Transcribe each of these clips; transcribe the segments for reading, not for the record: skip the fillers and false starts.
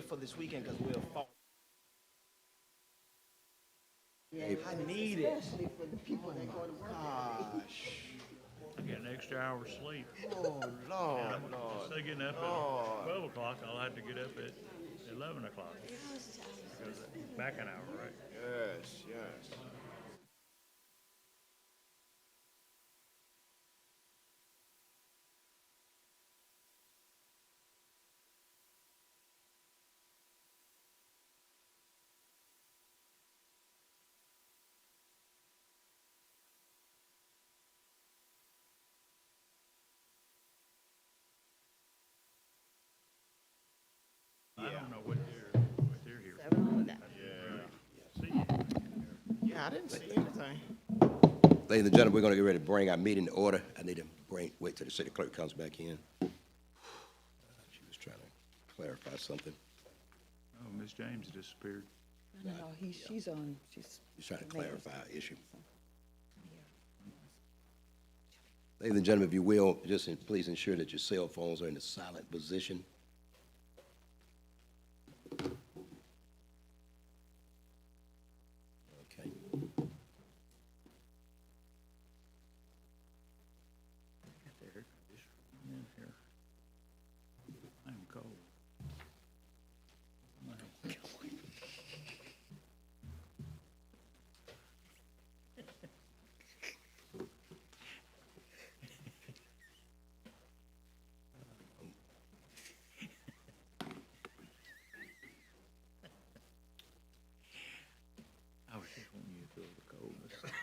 for this weekend because we'll fall. Yeah, I need it. especially for the people that go to work. Gosh. I get an extra hour's sleep. Oh, Lord, Lord. Instead of getting up Lord. at 12 o'clock, I'll have to get up at 11 o'clock. Because back an hour, right? Yes, yes. I don't know what they're here for. 709. Yeah. See you. Yeah, I didn't see anything. Ladies and gentlemen, we're going to get ready to bring our meeting to order. I need to wait till the city clerk comes back in. She was trying to clarify something. Oh, Miss James disappeared. No, she's on, she's. She's trying to clarify an issue. Ladies and gentlemen, if you will, please ensure that your cell phones are in a silent position. Okay. Got the air conditioner in here. I am cold. I was just wanting you to feel the coldness.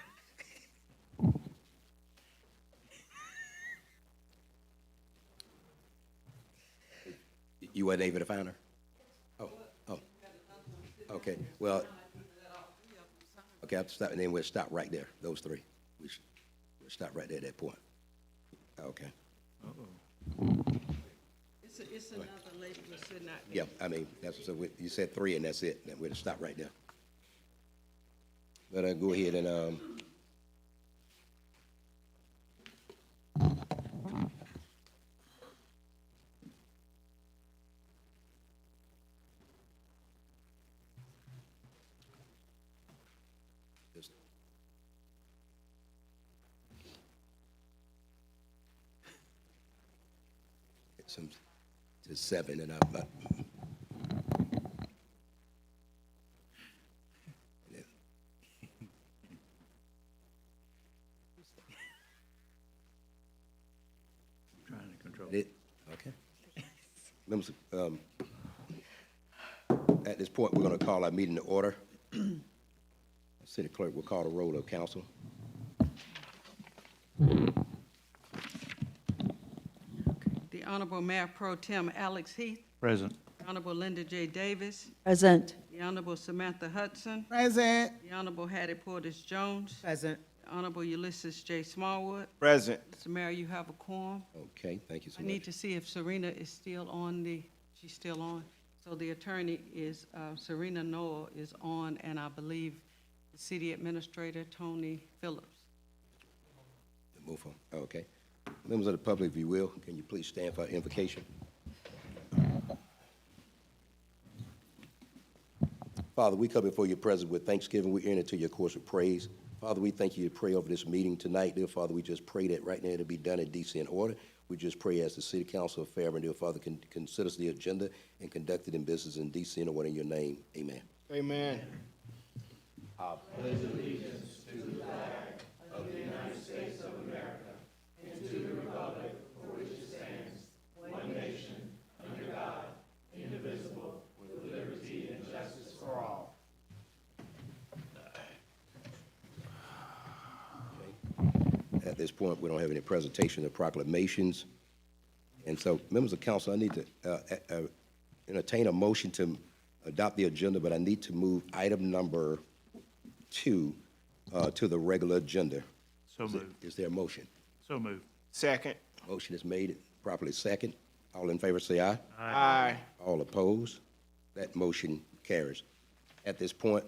You weren't able to find her? Oh, oh. Okay, well, okay, I'll stop, and then we'll stop right there, those three. We'll stop right there at that point. Okay. It's another lady who's sitting out there. Yeah, I mean, you said three, and that's it, then we'll stop right there. But go ahead and, just- it's some, to 7 and up, but. Trying to control. It, okay. Members, at this point, we're going to call our meeting to order. City clerk will call the roll of council. The Honorable Mayor Pro Tem Alex Heath, Present. the Honorable Linda J. Davis, Present. the Honorable Samantha Hudson, Present. the Honorable Hattie Portis Jones, Present. the Honorable Ulysses J. Smallwood. Present. Mr. Mayor, you have a quorum. Okay, thank you so I much. need to see if Serena is still on she's still on. So the attorney is, Serena Noel is on, and I believe the city administrator, Tony Phillips. Move on, okay. Members of the public, if you will, can you please stand for invocation? Father, we come before your presence with thanksgiving. We enter into your course of praise. Father, we thank you to pray over this meeting tonight. Dear Father, we just pray that right now it'll be done in decency and order. We just pray as the City Council of Fairburn, dear Father, can consider the agenda and conduct it in business in decency and order in your name. Amen. Amen. At this point, we don't have any presentation or proclamations. And so, members of council, I need to entertain a motion to adopt the agenda, but I need to move item number 2 to the regular agenda. So moved. Is there a motion? So moved. Second. Motion is made, properly second. All in favor say aye. Aye. All opposed? That motion carries. At this point,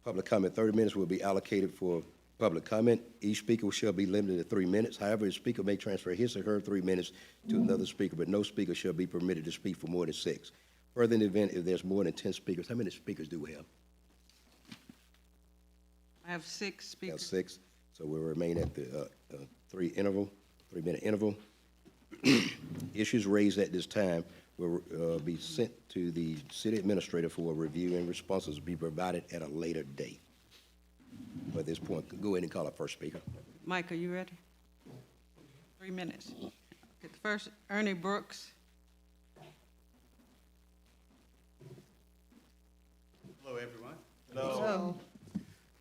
public comment, 30 minutes will be allocated for public comment. Each speaker shall be limited to 3 minutes. However, a speaker may transfer his or her 3 minutes to another speaker, but no speaker shall be permitted to speak for more than 6. Further in the event, if there's more than 10 speakers, how many speakers do we have? I have 6 We have speakers. 6, so we'll remain at the 3-minute interval. Issues raised at this time will be sent to the city administrator for a review, and responses will be provided at a later date. But at this point, go ahead and call our first speaker. Mike, are you ready? 3 minutes. Okay, the first, Ernie Brooks. Hello, everyone. So,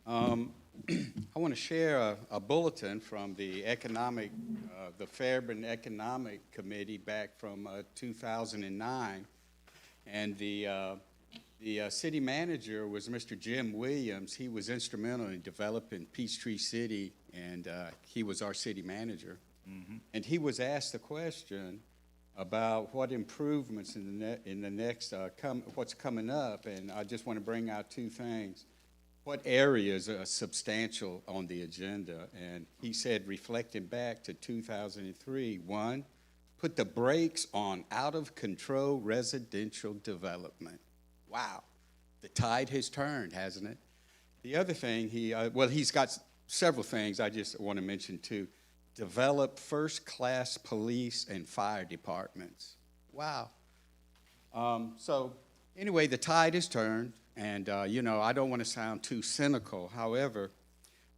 I want to share a bulletin from the the Fairburn Economic Committee back from 2009. And the city manager was Mr. Jim Williams. He was instrumental in developing Peachtree City, and he was our city manager. And he was asked the question about what improvements in the next, what's coming up, and I just want to bring out 2 things. What areas are substantial on the agenda? And he said, reflecting back to 2003, 1, put the brakes on out-of-control residential development. Wow, the tide has turned, hasn't it? The other thing, he's got several things I just want to mention too. Develop first-class police and fire departments. Wow. So anyway, the tide has turned, and I don't want to sound too cynical. However,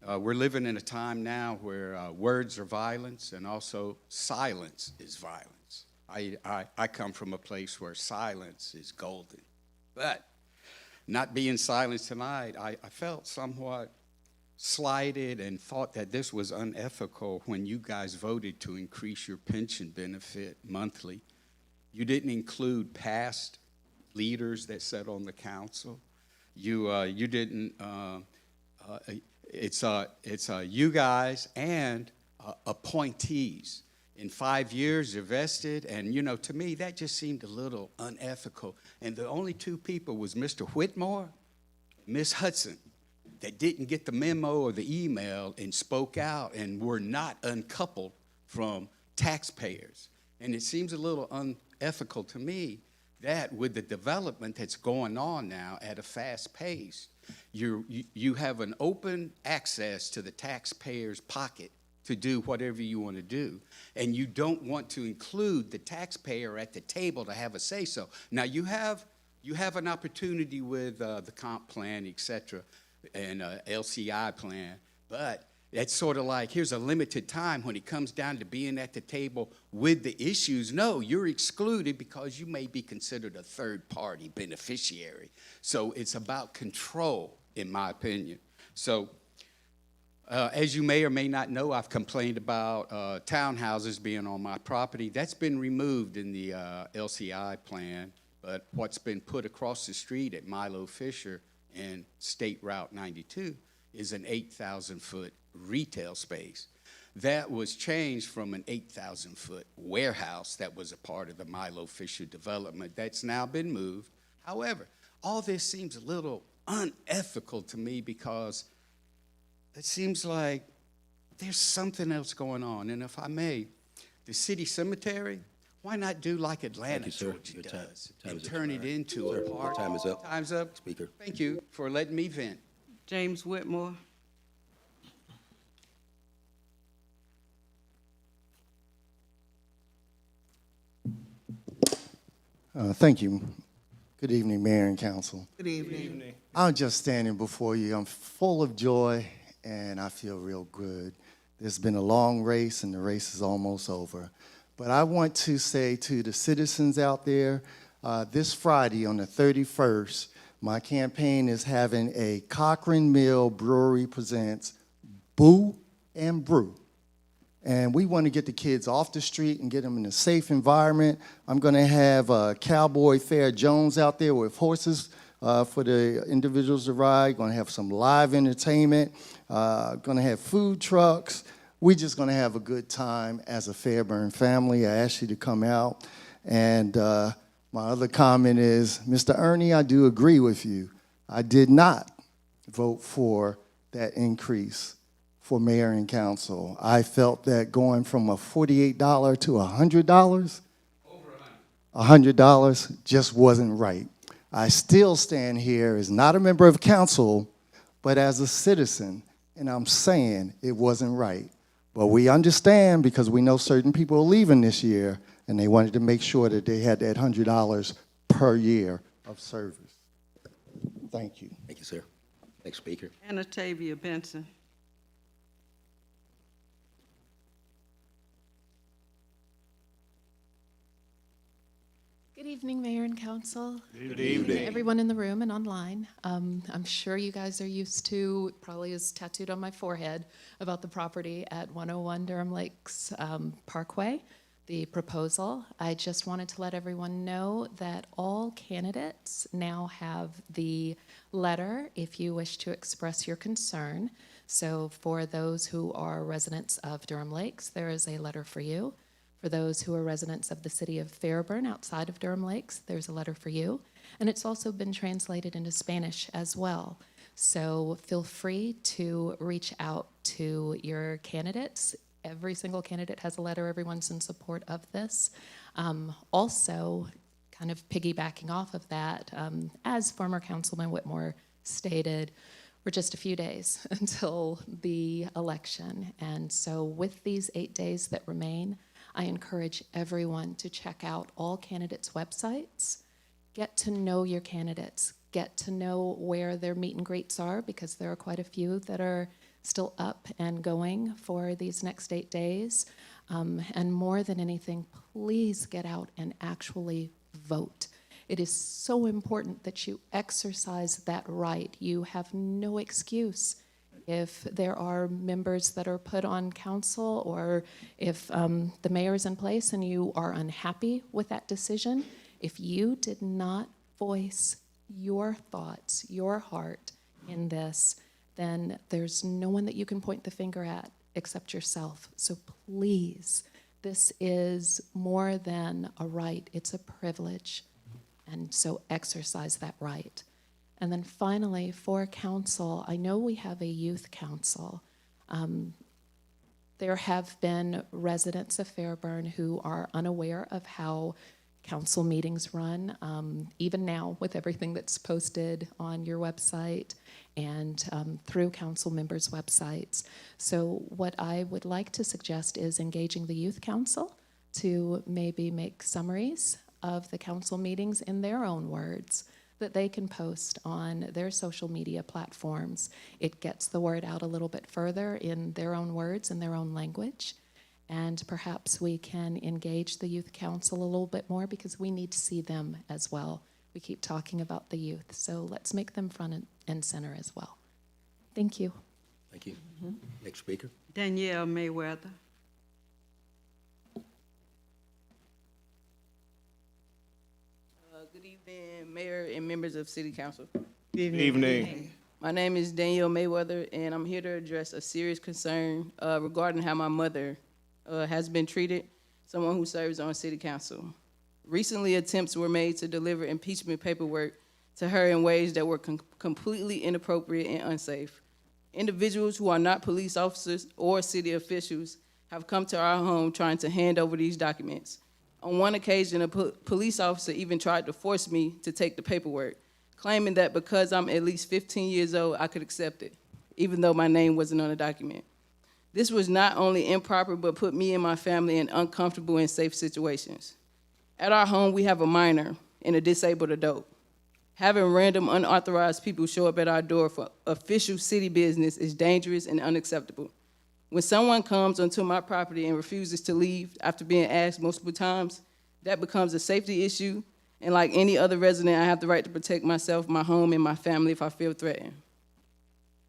we're living in a time now where words are violence, and also silence is violence. I come from a place where silence is golden. But not being silenced tonight, I felt somewhat slighted and thought that this was unethical when you guys voted to increase your pension benefit monthly. You didn't include past leaders that sat on the council. You didn't. It's you guys and appointees. In 5 years, you're vested, and to me that just seemed a little unethical. And the only 2 people was Mr. Whitmore, Miss Hudson, that didn't get the memo or the email and spoke out and were not uncoupled from taxpayers. And it seems a little unethical to me that with the development that's going on now at a fast pace, you have an open access to the taxpayer's pocket to do whatever you want to do, and you don't want to include the taxpayer at the table to have a say-so. Now, you have an opportunity with the comp plan, et cetera, and LCI plan, but it's sort of like, here's a limited time when it comes down to being at the table with the issues. No, you're excluded because you may be considered a third-party beneficiary. So it's about control, in my opinion. So as you may or may not know, I've complained about townhouses being on my property. That's been removed in the LCI plan, but what's been put across the street at Milo Fisher and State Route 92 is an 8,000-foot retail space. That was changed from an 8,000-foot warehouse that was a part of the Milo Fisher development. That's now been moved. However, all this seems a little unethical to me because it seems like there's something else going on. And if I may, the city cemetery, why not do like Atlanta, Georgia does and turn it into a park? Time is up. Time's up. Speaker. Thank you for letting me vent. James Whitmore. Thank you. Good evening, Mayor and Council. good evening. I'm just standing before you. I'm full of joy, and I feel real good. There's been a long race, and the race is almost over. But I want to say to the citizens out there, this Friday on the 31st, my campaign is having a Cochrane Mill Brewery Presents Boo and Brew. And we want to get the kids off the street and get them in a safe environment. I'm going to have Cowboy Fair Jones out there with horses for the individuals to ride. Going to have some live entertainment. Going to have food trucks. We're just going to have a good time as a Fairburn family. I ask you to come out. And my other comment is, Mr. Ernie, I do agree with you. I did not vote for that increase for mayor and council. I felt that going from a $48 to $100, $100 just wasn't right. I still stand here as not a member of council, but as a citizen, and I'm saying it wasn't right. But we understand because we know certain people are leaving this year, and they wanted to make sure that they had that $100 per year of service. Thank you. Thank you, sir. Next speaker. Anatavia Benson. Good evening, Mayor and Council. Good evening. Everyone in the room and online. I'm sure you guys are used to, probably is tattooed on my forehead, about the property at 101 Durham Lakes Parkway, the proposal. I just wanted to let everyone know that all candidates now have the letter if you wish to express your concern. So for those who are residents of Durham Lakes, there is a letter for you. For those who are residents of the city of Fairburn outside of Durham Lakes, there's a letter for you. And it's also been translated into Spanish as well. So feel free to reach out to your candidates. Every single candidate has a letter. Everyone's in support of this. Also, kind of piggybacking off of that, as former Councilman Whitmore stated, we're just a few days until the election. And so with these 8 days that remain, I encourage everyone to check out all candidates' websites, get to know your candidates, get to know where their meet and greets are, because there are quite a few that are still up and going for these next 8 days. And more than anything, please get out and actually vote. It is so important that you exercise that right. You have no excuse. If there are members that are put on council, or if the mayor is in place and you are unhappy with that decision, if you did not voice your thoughts, your heart in this, then there's no one that you can point the finger at except yourself. So please, this is more than a right, it's a privilege. And so exercise that right. And then finally, for council, I know we have a youth council. There have been residents of Fairburn who are unaware of how council meetings run, even now with everything that's posted on your website and through council members' websites. So what I would like to suggest is engaging the youth council to maybe make summaries of the council meetings in their own words that they can post on their social media platforms. It gets the word out a little bit further in their own words and their own language. And perhaps we can engage the youth council a little bit more, because we need to see them as well. We keep talking about the youth, so let's make them front and center as well. Thank you. Thank you. Next speaker. Danielle Mayweather. Good evening, Mayor and members of City Council. Good evening. My name is Danielle Mayweather, and I'm here to address a serious concern regarding how my mother has been treated, someone who serves on City Council. Recently, attempts were made to deliver impeachment paperwork to her in ways that were completely inappropriate and unsafe. Individuals who are not police officers or city officials have come to our home trying to hand over these documents. On one occasion, a police officer even tried to force me to take the paperwork, claiming that because I'm at least 15 years old, I could accept it, even though my name wasn't on the document. This was not only improper, but put me and my family in uncomfortable and safe situations. At our home, we have a minor and a disabled adult. Having random unauthorized people show up at our door for official city business is dangerous and unacceptable. When someone comes onto my property and refuses to leave after being asked multiple times, that becomes a safety issue, and like any other resident, I have the right to protect myself, my home, and my family if I feel threatened.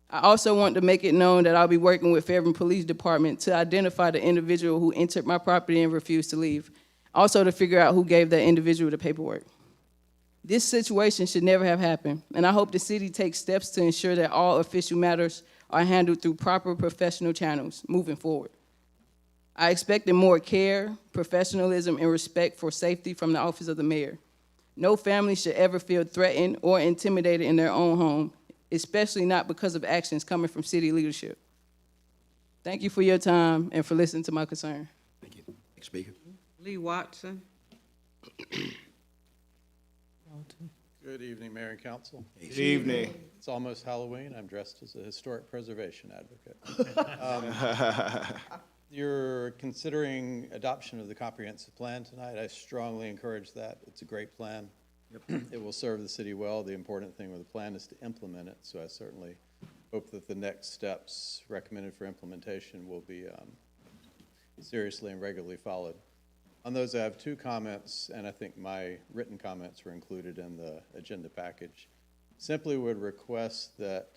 I also want to make it known that I'll be working with Fairburn Police Department to identify the individual who entered my property and refused to leave, also to figure out who gave that individual the paperwork. This situation should never have happened, and I hope the city takes steps to ensure that all official matters are handled through proper professional channels moving forward. I expected more care, professionalism, and respect for safety from the office of the mayor. No family should ever feel threatened or intimidated in their own home, especially not because of actions coming from city leadership. Thank you for your time and for listening to my concern. Thank you. Next speaker. Lee Watson. Good evening, Mayor and Council. Good evening. It's almost Halloween. I'm dressed as a historic preservation advocate. You're considering adoption of the comprehensive plan tonight. I strongly encourage that. It's a great plan. It will serve the city well. The important thing with the plan is to implement it, so I certainly hope that the next steps recommended for implementation will be seriously and regularly followed. On those, I have two comments, and I think my written comments were included in the agenda package. Simply would request that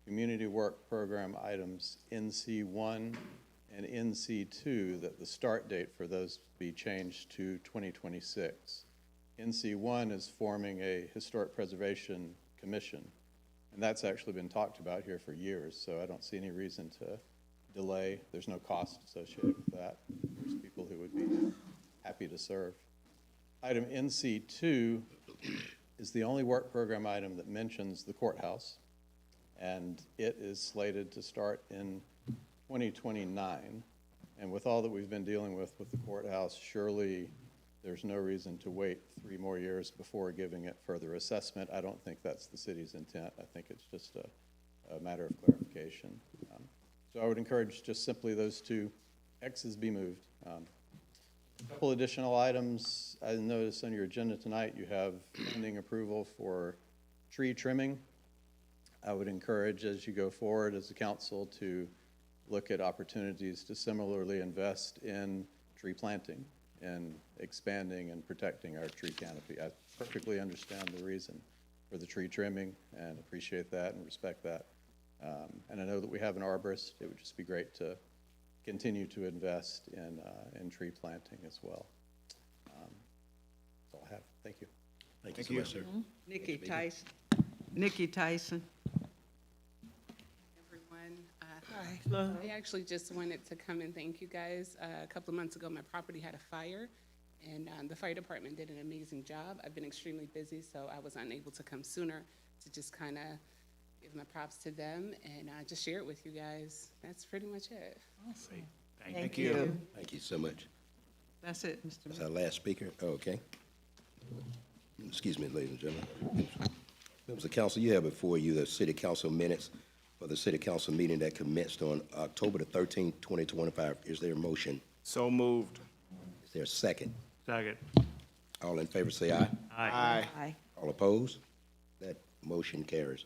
community work program items NC1 and NC2, that the start date for those be changed to 2026. NC1 is forming a historic preservation commission, and that's actually been talked about here for years, so I don't see any reason to delay. There's no cost associated with that. There's people who would be happy to serve. Item NC2 is the only work program item that mentions the courthouse, and it is slated to start in 2029. And with all that we've been dealing with the courthouse, surely there's no reason to wait 3 more years before giving it further assessment. I don't think that's the city's intent. I think it's just a matter of clarification. So I would encourage just simply those two X's be moved. A couple additional items. I noticed on your agenda tonight you have pending approval for tree trimming. I would encourage, as you go forward as a council, to look at opportunities to similarly invest in tree planting and expanding and protecting our tree canopy. I perfectly understand the reason for the tree trimming and appreciate that and respect that. And I know that we have an arborist. It would just be great to continue to invest in tree planting as well. That's all I have. Thank you. Thank you so much, sir. Nikki Tyson. Nikki Tyson. Everyone. I actually just wanted to come and thank you guys. A couple of months ago, my property had a fire, and the fire department did an amazing job. I've been extremely busy, so I was unable to come sooner to just kind of give my props to them and just share it with you guys. That's pretty much it. Awesome. Thank you. Thank you so much. That's it, Mr. That's Mayor. our last speaker. Oh, okay. Excuse me, ladies and gentlemen. Members of council, you have before you the city council minutes for the city council meeting that commenced on October the 13th, 2025. Is there a motion? So moved. Is there a second? Second. All in favor say aye. Aye. Aye. All opposed? That motion carries.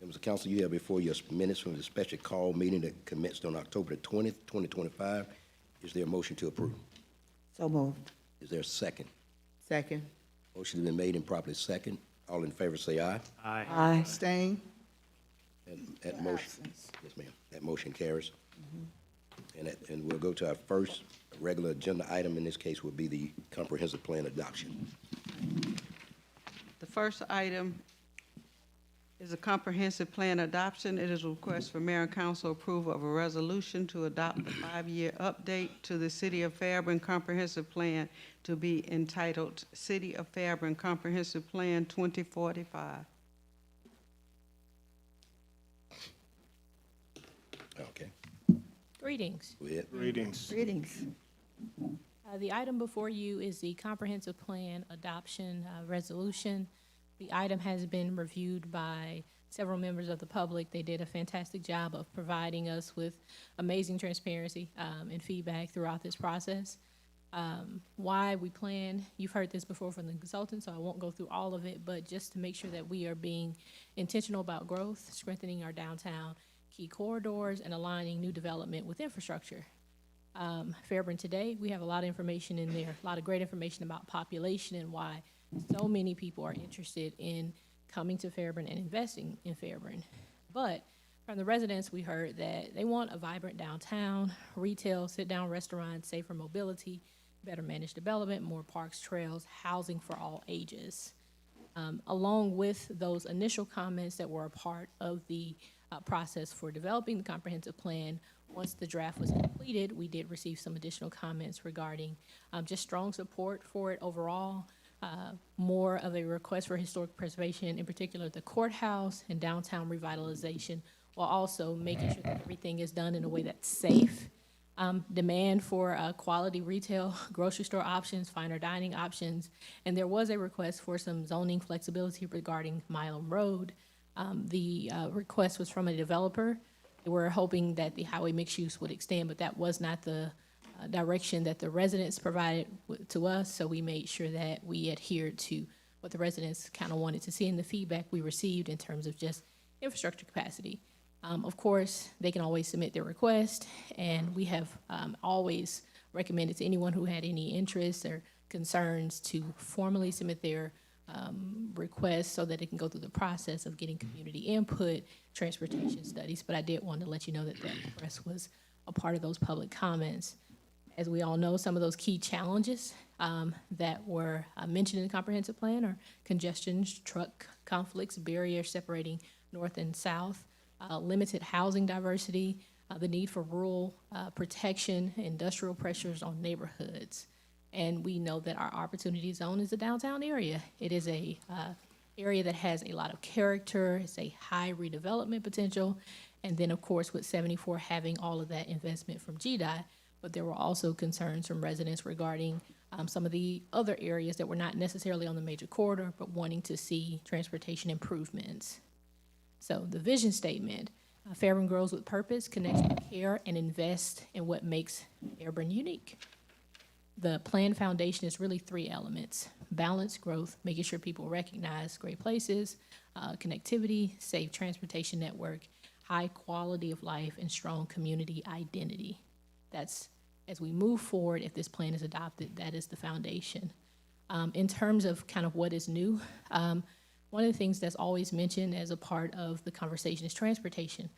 Members of council, you have before you minutes from the special call meeting that commenced on October the 20th, 2025. Is there a motion to approve? So moved. Is there a second? Second. Motion has been made and properly second. All in favor say aye. Aye. Aye. Abstain. That motion, yes, ma'am. That motion carries. And we'll go to our first regular agenda item. In this case, will be the comprehensive plan adoption. The first item is a comprehensive plan adoption. It is a request for mayor and council approval of a resolution to adopt the 5-year update to the City of Fairburn Comprehensive Plan to be entitled City of Fairburn Comprehensive Plan 2045. Okay, Greetings. go ahead. Greetings. Greetings. The item before you is the comprehensive plan adoption resolution. The item has been reviewed by several members of the public. They did a fantastic job of providing us with amazing transparency and feedback throughout this process. Why we plan, you've heard this before from the consultant, so I won't go through all of it, but just to make sure that we are being intentional about growth, strengthening our downtown key corridors, and aligning new development with infrastructure. Fairburn today, we have a lot of information in there, a lot of great information about population and why so many people are interested in coming to Fairburn and investing in Fairburn. But from the residents, we heard that they want a vibrant downtown, retail, sit-down restaurants, safer mobility, better managed development, more parks, trails, housing for all ages. Along with those initial comments that were a part of the process for developing the comprehensive plan, once the draft was completed, we did receive some additional comments regarding just strong support for it overall, more of a request for historic preservation, in particular the courthouse and downtown revitalization, while also making sure that everything is done in a way that's safe demand for quality retail, grocery store options, finer dining options, and there was a request for some zoning flexibility regarding Milam Road. The request was from a developer. They were hoping that the highway mixed use would extend, but that was not the direction that the residents provided to us, so we made sure that we adhered to what the residents kind of wanted to see in the feedback we received in terms of just infrastructure capacity. Of course, they can always submit their request, and we have always recommended to anyone who had any interests or concerns to formally submit their request so that it can go through the process of getting community input, transportation studies. But I did want to let you know that that request was a part of those public comments. As we all know, some of those key challenges that were mentioned in the comprehensive plan are congestions, truck conflicts, barriers separating north and south, limited housing diversity, the need for rural protection, industrial pressures on neighborhoods. And we know that our opportunity zone is the downtown area. It is a area that has a lot of character, it's a high redevelopment potential, and then of course with 74 having all of that investment from GDOT, but there were also concerns from residents regarding some of the other areas that were not necessarily on the major corridor, but wanting to see transportation improvements. So the vision statement, Fairburn grows with purpose, connects with care, and invests in what makes Fairburn unique. The plan foundation is really 3 elements: balanced growth, making sure people recognize great places, connectivity, safe transportation network, high quality of life, and strong community identity. That's, as we move forward, if this plan is adopted, that is the foundation. In terms of kind of what is new, one of the things that's always mentioned as a part of the conversation is transportation,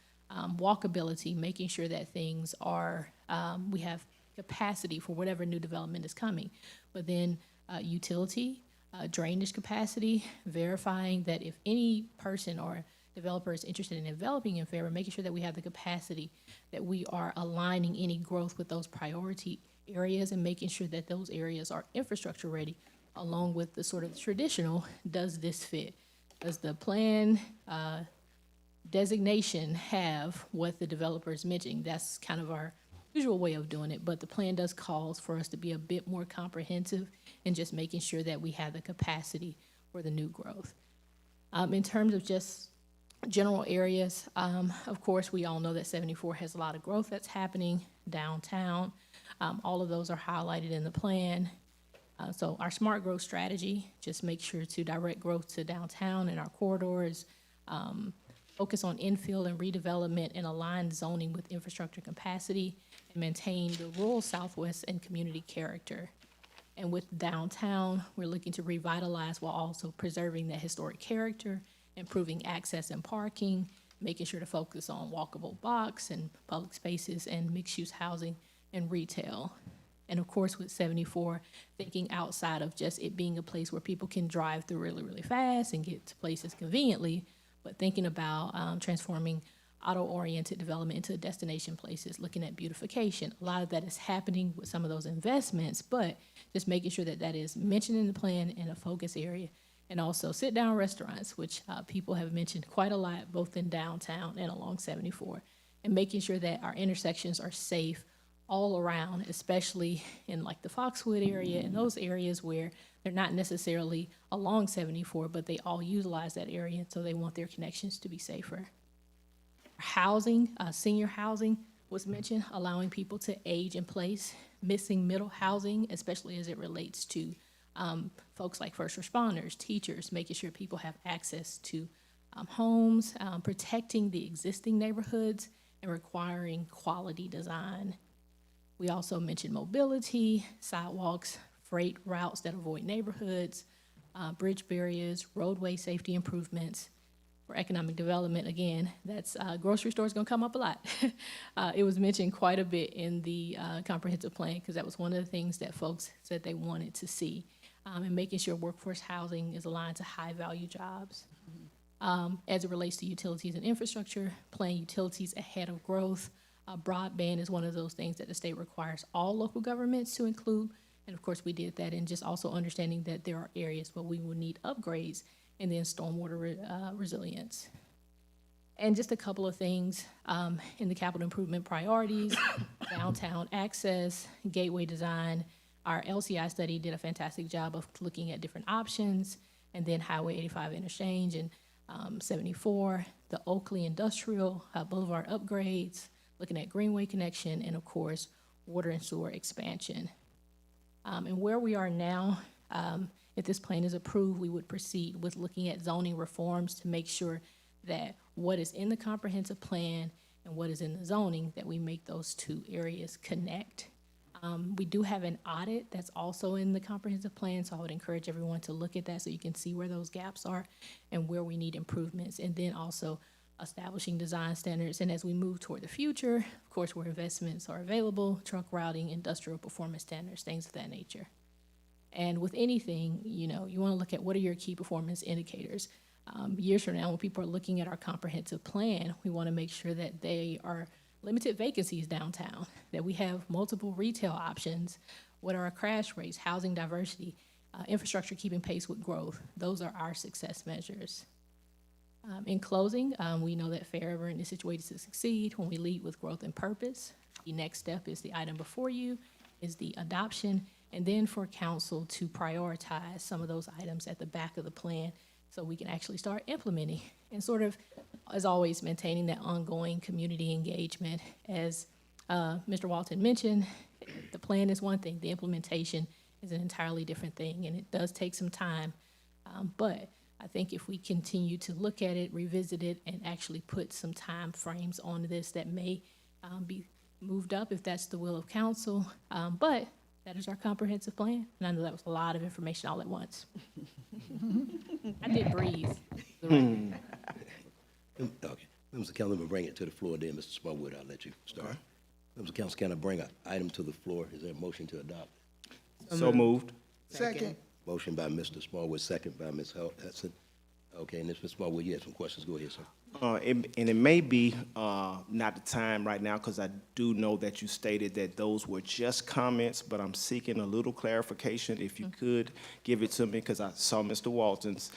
walkability, making sure that things are, we have capacity for whatever new development is coming. But then utility, drainage capacity, verifying that if any person or developer is interested in developing in Fairburn, making sure that we have the capacity, that we are aligning any growth with those priority areas and making sure that those areas are infrastructure ready, along with the sort of traditional, does this fit? Does the plan designation have what the developer is mentioning? That's kind of our usual way of doing it, but the plan does calls for us to be a bit more comprehensive and just making sure that we have the capacity for the new growth. In terms of just general areas, of course, we all know that 74 has a lot of growth that's happening downtown. All of those are highlighted in the plan. So our smart growth strategy, just make sure to direct growth to downtown and our corridors, focus on infill and redevelopment and align zoning with infrastructure capacity, and maintain the rural Southwest and community character. And with downtown, we're looking to revitalize while also preserving that historic character, improving access and parking, making sure to focus on walkable blocks and public spaces and mixed-use housing and retail. And of course, with 74, thinking outside of just it being a place where people can drive through really, really fast and get to places conveniently, but thinking about transforming auto-oriented development into destination places, looking at beautification. A lot of that is happening with some of those investments, but just making sure that that is mentioned in the plan in a focus area. And also sit-down restaurants, which people have mentioned quite a lot, both in downtown and along 74. And making sure that our intersections are safe all around, especially in like the Foxwood area and those areas where they're not necessarily along 74, but they all utilize that area, so they want their connections to be safer. Housing, senior housing was mentioned, allowing people to age in place, missing middle housing, especially as it relates to folks like first responders, teachers, making sure people have access to homes, protecting the existing neighborhoods, and requiring quality design. We also mentioned mobility, sidewalks, freight routes that avoid neighborhoods, bridge barriers, roadway safety improvements. For economic development, again, that's grocery stores gonna come up a lot. It was mentioned quite a bit in the comprehensive plan because that was one of the things that folks said they wanted to see. And making sure workforce housing is aligned to high value jobs. As it relates to utilities and infrastructure, playing utilities ahead of growth. Broadband is one of those things that the state requires all local governments to include. And of course we did that, and just also understanding that there are areas where we will need upgrades, and then stormwater resilience. And just a couple of things in the capital improvement priorities, downtown access, gateway design. Our LCI study did a fantastic job of looking at different options, and then Highway 85 interchange and 74, the Oakley Industrial Boulevard upgrades, looking at Greenway connection, and of course, water and sewer expansion. And where we are now, if this plan is approved, we would proceed with looking at zoning reforms to make sure that what is in the comprehensive plan and what is in the zoning, that we make those two areas connect. We do have an audit that's also in the comprehensive plan, so I would encourage everyone to look at that so you can see where those gaps are and where we need improvements, and then also establishing design standards. And as we move toward the future, of course, where investments are available, truck routing, industrial performance standards, things of that nature. And with anything, you know, you want to look at what are your key performance indicators. Years from now, when people are looking at our comprehensive plan, we want to make sure that they are limited vacancies downtown, that we have multiple retail options, what are our crash rates, housing diversity, infrastructure keeping pace with growth. Those are our success measures. In closing, we know that Fairburn is situated to succeed when we lead with growth and purpose. The next step is the item before you, is the adoption, and then for council to prioritize some of those items at the back of the plan so we can actually start implementing, and sort of, as always, maintaining that ongoing community engagement. As Mr. Walton mentioned, the plan is one thing, the implementation is an entirely different thing, and it does take some time. But I think if we continue to look at it, revisit it, and actually put some time frames on this that may be moved up if that's the will of council. But that is our comprehensive plan, and I know that was a lot of information all at once. I did breathe. Okay. Members of council, we'll bring it to the floor then, Mr. Smallwood, I'll let you start. Members of council, can I bring an item to the floor? Is there a motion to adopt? So moved. Second. Motion by Mr. Smallwood, second by Ms. Hudson. Okay, and Mr. Smallwood, you had some questions. Go ahead, sir. And it may be not the time right now, because I do know that you stated that those were just comments, but I'm seeking a little clarification. If you could give it to me, because I saw Mr. Walton's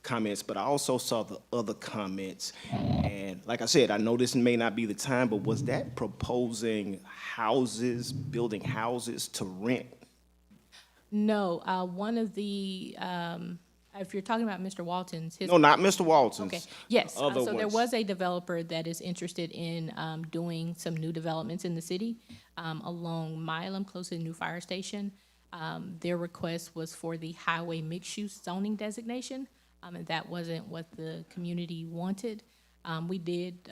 comments, but I also saw the other comments. And like I said, I know this may not be the time, but was that proposing houses, building houses to rent? No, one of the, if you're talking about Mr. Walton's, his. No, not Mr. Walton's. Okay, yes, Other so there ones. was a developer that is interested in doing some new developments in the city along Milam, close to the new fire station. Their request was for the highway mixed-use zoning designation, and that wasn't what the community wanted. We did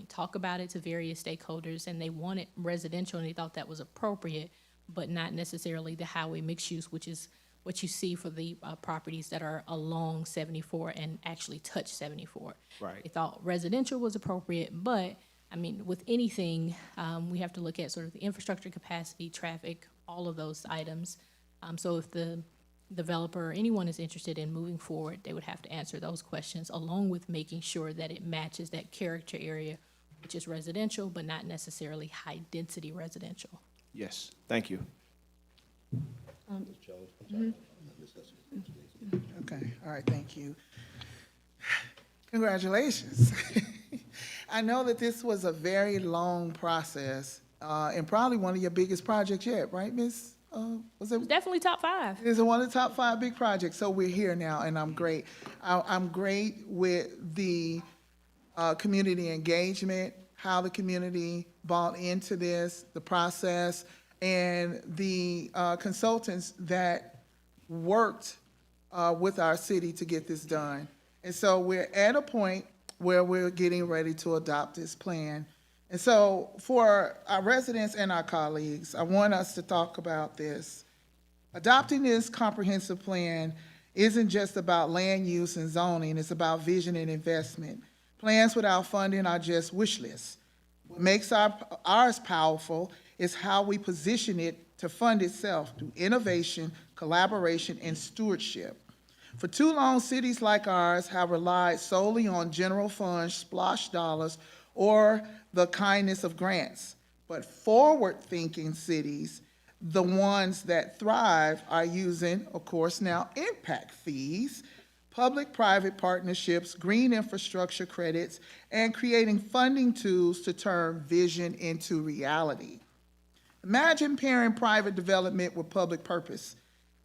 talk about it to various stakeholders, and they wanted residential, and they thought that was appropriate, but not necessarily the highway mixed use, which is what you see for the properties that are along 74 and actually touch 74. Right. They thought residential was appropriate, but I mean, with anything, we have to look at sort of the infrastructure capacity, traffic, all of those items. So if the developer or anyone is interested in moving forward, they would have to answer those questions, along with making sure that it matches that character area, which is residential, but not necessarily high-density residential. Yes, thank you. Okay, all right, thank you. Congratulations. I know that this was a very long process, and probably one of your biggest projects yet, right, Miss? Was it? Definitely top 5. It's one of the top 5 big projects, so we're here now, and I'm great. I'm great with the community engagement, how the community bought into this, the process, and the consultants that worked with our city to get this done. And so we're at a point where we're getting ready to adopt this plan. And so for our residents and our colleagues, I want us to talk about this. Adopting this comprehensive plan isn't just about land use and zoning, it's about vision and investment. Plans without funding are just wish lists. What makes ours powerful is how we position it to fund itself through innovation, collaboration, and stewardship. For too long, cities like ours have relied solely on general funds, splosh dollars, or the kindness of grants. But forward-thinking cities, the ones that thrive, are using, of course, now impact fees, public-private partnerships, green infrastructure credits, and creating funding tools to turn vision into reality. Imagine pairing private development with public purpose,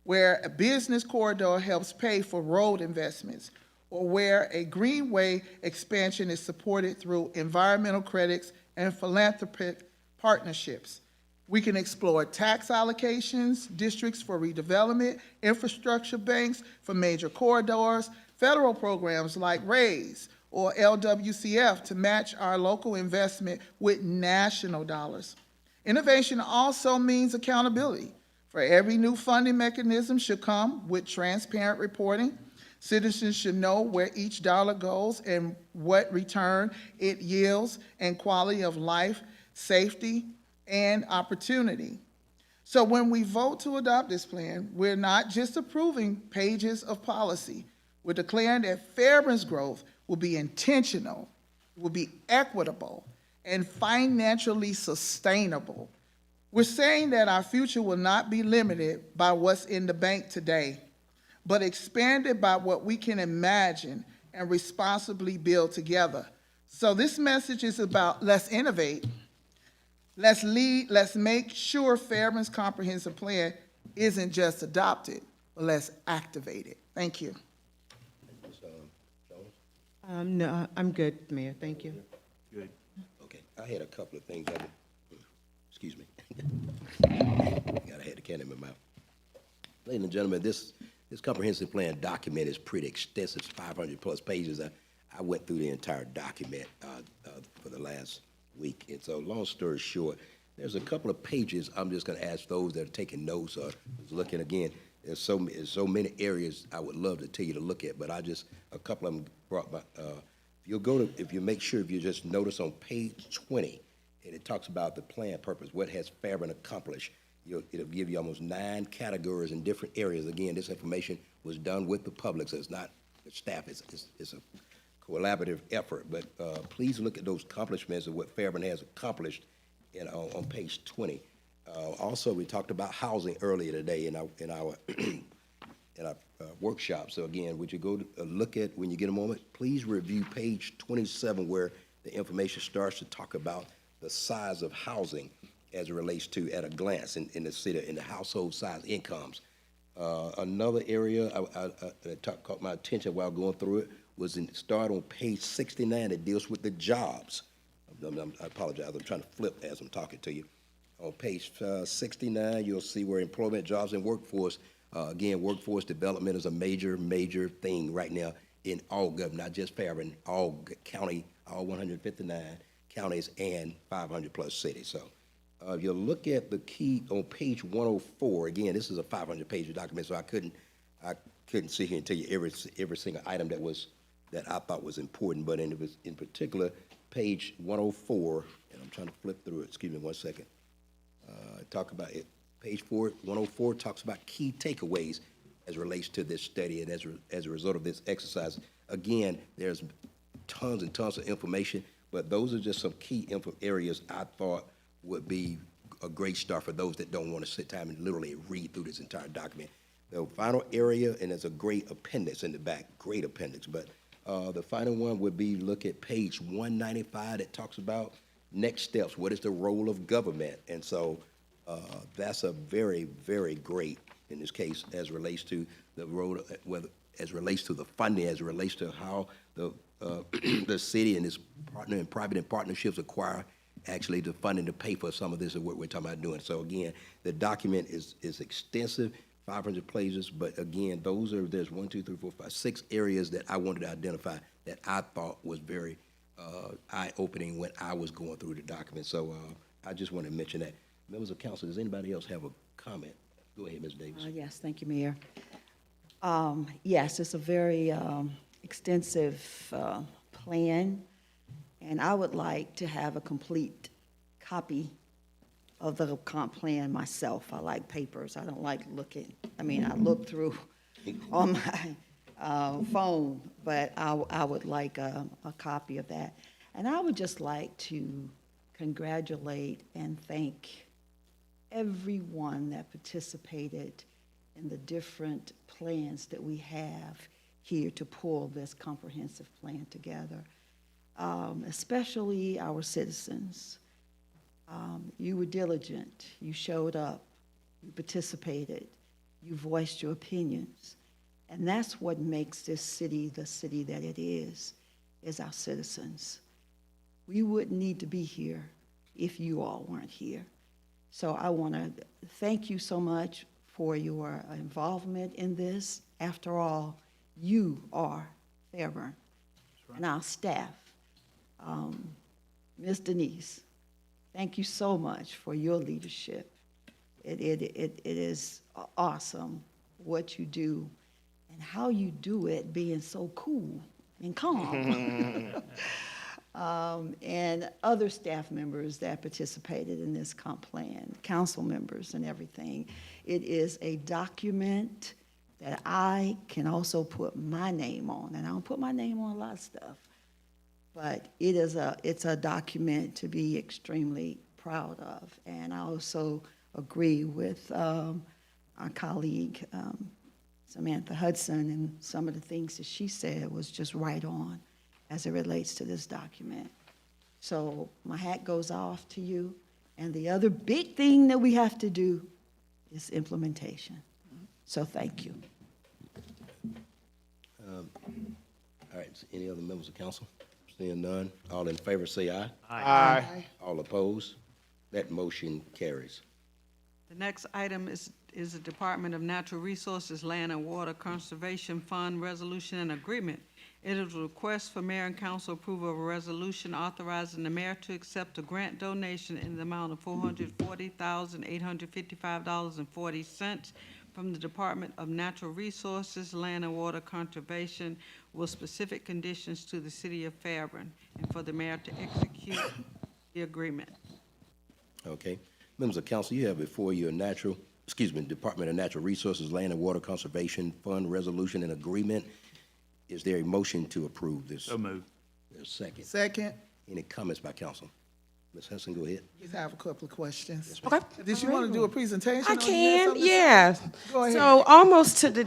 where a business corridor helps pay for road investments, or where a greenway expansion is supported through environmental credits and philanthropic partnerships. We can explore tax allocations, districts for redevelopment, infrastructure banks for major corridors, federal programs like RAISE or LWCF to match our local investment with national dollars. Innovation also means accountability. For every new funding mechanism should come with transparent reporting. Citizens should know where each dollar goes and what return it yields, and quality of life, safety, and opportunity. So when we vote to adopt this plan, we're not just approving pages of policy. We're declaring that Fairburn's growth will be intentional, will be equitable, and financially sustainable. We're saying that our future will not be limited by what's in the bank today, but expanded by what we can imagine and responsibly build together. So this message is about let's innovate, let's lead, let's make sure Fairburn's comprehensive plan isn't just adopted, but let's activate it. Thank you. No, I'm good, Mayor, thank you. Good. Okay, I had a couple of things. Excuse me. I had the can in my mouth. Ladies and gentlemen, this comprehensive plan document is pretty extensive, 500-plus pages. I went through the entire document for the last week. And so long story short, there's a couple of pages I'm just going to ask those that are taking notes or looking again. There's so many areas I would love to tell you to look at, but a couple of them brought by, if you make sure, if you just notice on page 20, and it talks about the plan purpose, what has Fairburn accomplished. It'll give you almost 9 categories in different areas. Again, this information was done with the public, so it's not the staff, it's a collaborative effort. But please look at those accomplishments of what Fairburn has accomplished on page 20. Also, we talked about housing earlier today in our workshop. So again, would you go to look at, when you get a moment, please review page 27 where the information starts to talk about the size of housing as it relates to, at a glance, in the city, in the household size incomes. Another area that caught my attention while going through it was start on page 69. It deals with the jobs. I apologize. I'm trying to flip as I'm talking to you. On page 69, you'll see where employment, jobs, and workforce. Again, workforce development is a major thing right now in all government, not just Fairburn, all county, all 159 counties and 500-plus cities. So if you look at the key on page 104, again, this is a 500-page document, so I couldn't sit here and tell you every single item that I thought was important, but in particular, page 104, and I'm trying to flip through it. Excuse me one second. Talk about it. Page 104 talks about key takeaways as it relates to this study and as a result of this exercise. Again, there's tons and tons of information, but those are just some key areas I thought would be a great start for those that don't want to sit time and literally read through this entire document. The final area, and there's a great appendix in the back, great appendix, but the final one would be look at page 195 that talks about next steps. What is the role of government? And so that's a very, very great, in this case, as relates to the role, as relates to the funding, as it relates to how the city and its partner and private partnerships acquire actually the funding to pay for some of this and what we're talking about doing. So again, the document is extensive, 500 pages, but again, there's 1, 2, 3, 4, 5, 6 areas that I wanted to identify that I thought was very eye-opening when I was going through the document. So I just want to mention that. Members of council, does anybody else have a comment? Go ahead, Ms. Davis. Yes, thank you, Mayor. Yes, it's a very extensive plan, and I would like to have a complete copy of the comp plan myself. I like papers. I don't like looking. I mean, I look through on my phone, but I would like a copy of that. And I would just like to congratulate and thank everyone that participated in the different plans that we have here to pull this comprehensive plan together, especially our citizens. You were diligent, you showed up, you participated, you voiced your opinions. And that's what makes this city the city that it is our citizens. We wouldn't need to be here if you all weren't here. So I want to thank you so much for your involvement in this. After all, you are Fairburn. Right. And our staff. Ms. Denise, thank you so much for your leadership. It is awesome what you do and how you do it, being so cool and calm. And other staff members that participated in this comp plan, council members and everything. It is a document that I can also put my name on, and I don't put my name on a lot of stuff, but it's a document to be extremely proud of. And I also agree with our colleague, Samantha Hudson, and some of the things that she said was just right on as it relates to this document. So my hat goes off to you. And the other big thing that we have to do is implementation. So thank you. All right, any other members of council? Seeing none, all in favor say aye. Aye. All opposed? That motion carries. The next item is the Department of Natural Resources, Land and Water Conservation Fund Resolution and Agreement. It is a request for mayor and council approval of a resolution authorizing the mayor to accept a grant donation in the amount of $440,855.40 from the Department of Natural Resources, Land and Water Conservation with specific conditions to the city of Fairburn, and for the mayor to execute the agreement. Okay. Members of council, you have before you Department of Natural Resources, Land and Water Conservation Fund Resolution and Agreement. Is there a motion to approve this? So moved. There's a second. Second. Any comments by council? Ms. Hudson, go ahead. Just have a couple of questions. Okay. Did you want to do a presentation? I on it? can, yeah. Go ahead. So almost to the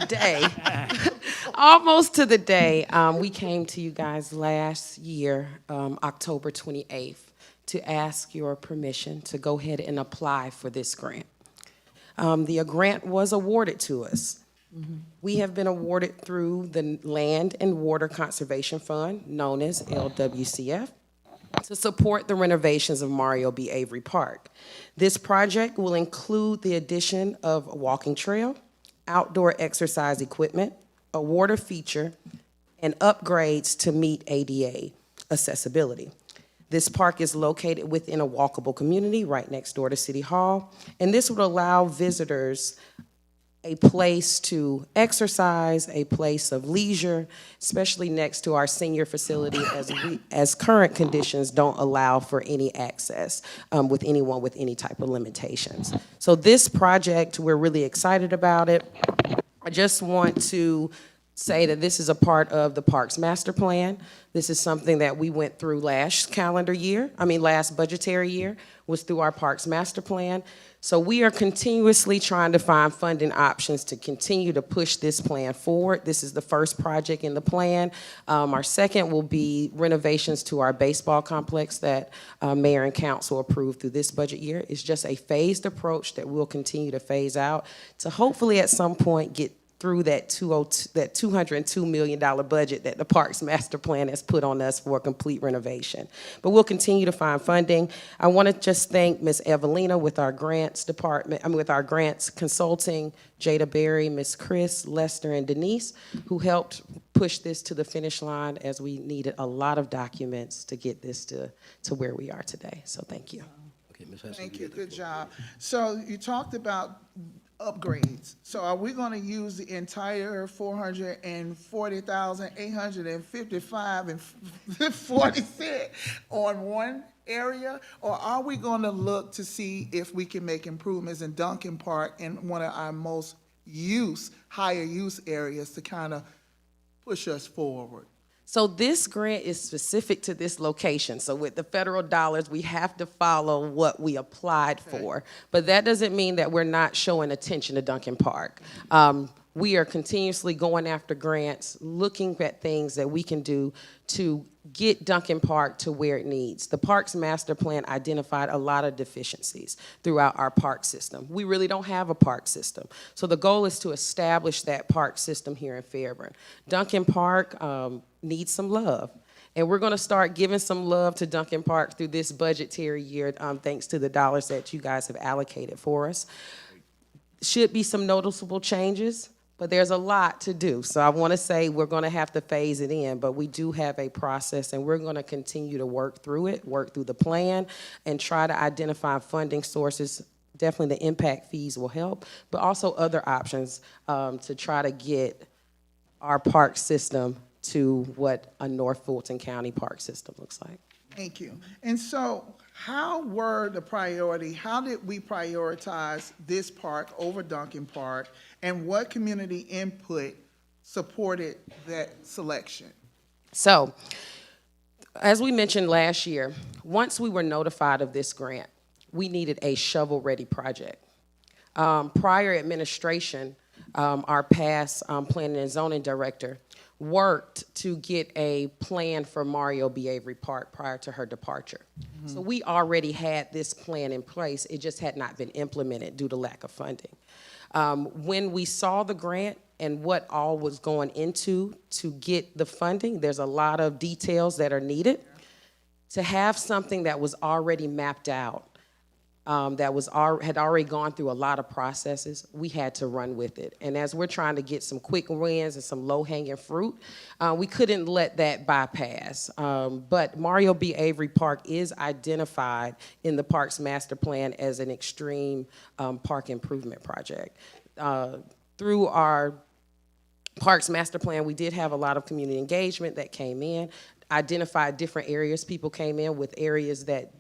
day, we came to you guys last year, October 28th, to ask your permission to go ahead and apply for this grant. The grant was awarded to us. We have been awarded through the Land and Water Conservation Fund, known as LWCF, to support the renovations of Mario B. Avery Park. This project will include the addition of a walking trail, outdoor exercise equipment, a water feature, and upgrades to meet ADA accessibility. This park is located within a walkable community right next door to City Hall, and this would allow visitors a place to exercise, a place of leisure, especially next to our senior facility, as current conditions don't allow for any access with anyone with any type of limitations. So this project, we're really excited about it. I just want to say that this is a part of the Parks Master Plan. This is something that we went through last budgetary year, was through our Parks Master Plan. So we are continuously trying to find funding options to continue to push this plan forward. This is the first project in the plan. Our second will be renovations to our baseball complex that mayor and council approved through this budget year. It's just a phased approach that we'll continue to phase out to hopefully at some point get through that $202 million budget that the Parks Master Plan has put on us for a complete renovation. But we'll continue to find funding. I want to just thank Ms. Evelina with our grants department, with our grants consulting, Jada Berry, Ms. Chris, Lester, and Denise, who helped push this to the finish line as we needed a lot of documents to get this to where we are today. So thank you. Okay, Ms. Hudson. Thank you, good job. So you talked about upgrades. So are we going to use the entire 440,855 and 40 cents on one area? Or are we going to look to see if we can make improvements in Duncan Park in one of our most higher use areas to kind of push us forward? So this grant is specific to this location. So with the federal dollars, we have to follow what we applied for. But that doesn't mean that we're not showing attention to Duncan Park. we are continuously going after grants, looking at things that we can do to get Duncan Park to where it needs. The Parks Master Plan identified a lot of deficiencies throughout our park system. We really don't have a park system. So the goal is to establish that park system here in Fairburn. Duncan Park needs some love. And we're going to start giving some love to Duncan Park through this budgetary year, thanks to the dollars that you guys have allocated for us. Should be some noticeable changes, but there's a lot to do. So I want to say we're going to have to phase it in, but we do have a process, and we're going to continue to work through it, work through the plan, and try to identify funding sources. Definitely the impact fees will help, but also other options to try to get our park system to what a North Fulton County park system looks like. Thank you. And so how were the priority, how did we prioritize this park over Duncan Park, and what community input supported that selection? So, as we mentioned last year, once we were notified of this grant, we needed a shovel-ready project. Prior administration, our past planning and zoning director, worked to get a plan for Mario B. Avery Park prior to her departure. Mm-hmm. So we already had this plan in place. It just had not been implemented due to lack of funding. When we saw the grant and what all was going into to get the funding, there's a lot of details that are needed. To have something that was already mapped out, that had already gone through a lot of processes, we had to run with it. And as we're trying to get some quick wins and some low-hanging fruit, we couldn't let that bypass. But Mario B. Avery Park is identified in the Parks Master Plan as an extreme park improvement project. Through our Parks Master Plan, we did have a lot of community engagement that came in, identified different areas. People came in with areas that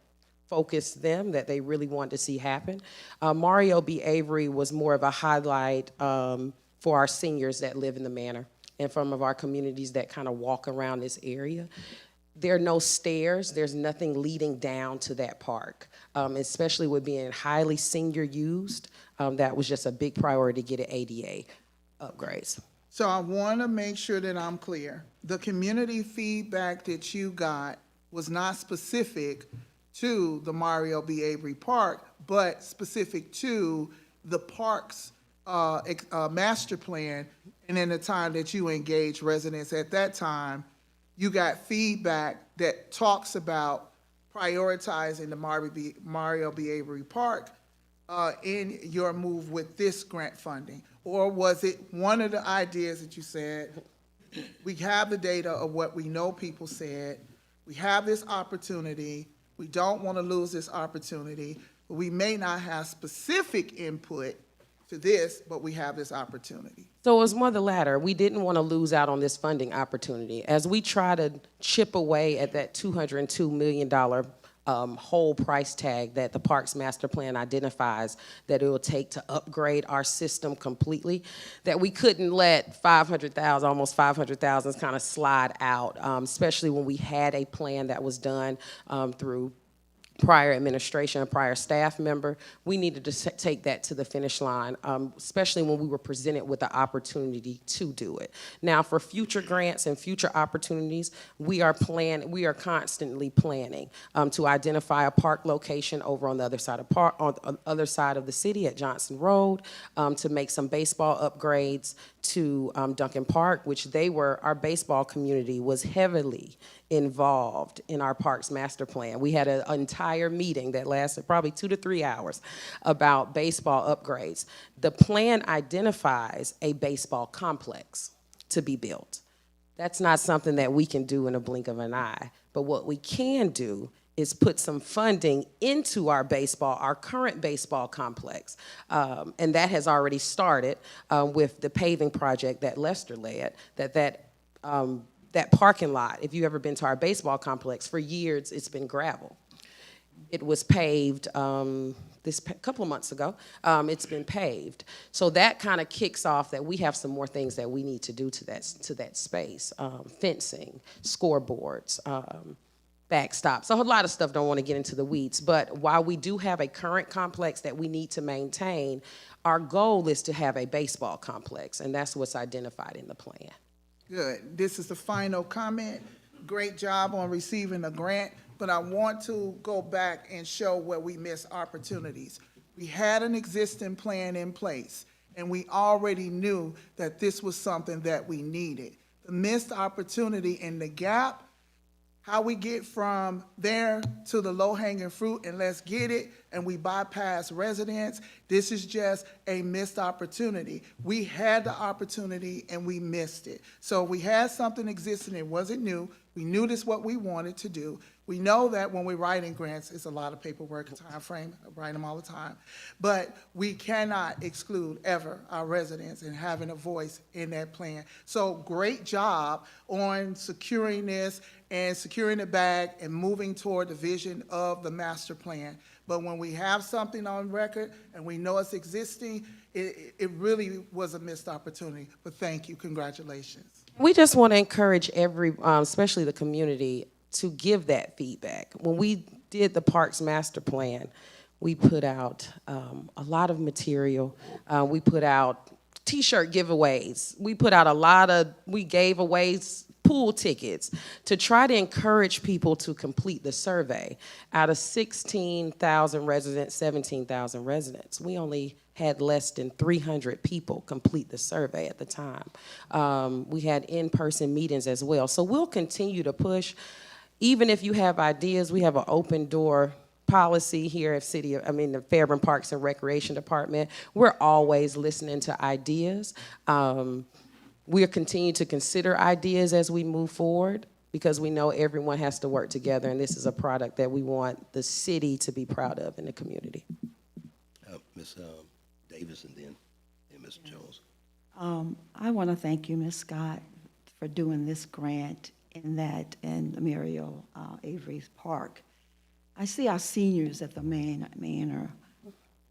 focused them, that they really wanted to see happen. Mario B. Avery was more of a highlight for our seniors that live in the manor and some of our communities that kind of walk around this area. There are no stairs. There's nothing leading down to that park, especially with being highly senior used. That was just a big priority to get an ADA upgrades. So I want to make sure that I'm clear. The community feedback that you got was not specific to the Mario B. Avery Park, but specific to the park's master plan. And in the time that you engaged residents at that time, you got feedback that talks about prioritizing the Mario B. Avery Park in your move with this grant funding? Or was it one of the ideas that you said, we have the data of what we know people said, we have this opportunity, we don't want to lose this opportunity, but we may not have specific input to this, but we have this opportunity? So it was more the latter. We didn't want to lose out on this funding opportunity. As we try to chip away at that $202 million whole price tag that the Parks Master Plan identifies that it will take to upgrade our system completely, that we couldn't let 500,000, almost 500,000 kind of slide out, especially when we had a plan that was done through prior administration, a prior staff member. We needed to take that to the finish line, especially when we were presented with the opportunity to do it. Now, for future grants and future opportunities, we are constantly planning to identify a park location over on the other side of the city at Johnson Road, to make some baseball upgrades to Duncan Park, which our baseball community was heavily involved in our Parks Master Plan. We had an entire meeting that lasted probably 2 to 3 hours about baseball upgrades. The plan identifies a baseball complex to be built. That's not something that we can do in a blink of an eye, but what we can do is put some funding into our current baseball complex. And that has already started with the paving project that Lester led, that parking lot, if you've ever been to our baseball complex, for years it's been gravel. It was paved couple of months ago. It's been paved. So that kind of kicks off that we have some more things that we need to do to that space. Fencing, scoreboards, backstops. So a lot of stuff, don't want to get into the weeds, but while we do have a current complex that we need to maintain, our goal is to have a baseball complex, and that's what's identified in the plan. Good. This is the final comment. Great job on receiving a grant, but I want to go back and show where we missed opportunities. We had an existing plan in place, and we already knew that this was something that we needed. The missed opportunity and the gap, how we get from there to the low-hanging fruit and let's get it, and we bypass residents, this is just a missed opportunity. We had the opportunity and we missed it. So we had something existing, it wasn't new. We knew this what we wanted to do. We know that when we're writing grants, it's a lot of paperwork and time frame. I write them all the time. But we cannot exclude ever our residents and having a voice in that plan. So great job on securing this and securing the bag and moving toward the vision of the master plan. But when we have something on record and we know it's existing, it really was a missed opportunity. But thank you, congratulations. We just want to encourage especially the community, to give that feedback. When we did the Parks Master Plan, we put out a lot of material. We put out T-shirt giveaways. We gave away pool tickets to try to encourage people to complete the survey. Out of 16,000 residents, 17,000 residents, we only had less than 300 people complete the survey at the time. We had in-person meetings as well. So we'll continue to push. Even if you have ideas, we have an open door policy here at the Fairburn Parks and Recreation Department. We're always listening to ideas. We'll continue to consider ideas as we move forward, because we know everyone has to work together, and this is a product that we want the city to be proud of in the community. Ms. Davis and then Ms. Jones. I want to thank you, Ms. Scott, for doing this grant in Muriel Avery's Park. I see our seniors at the manor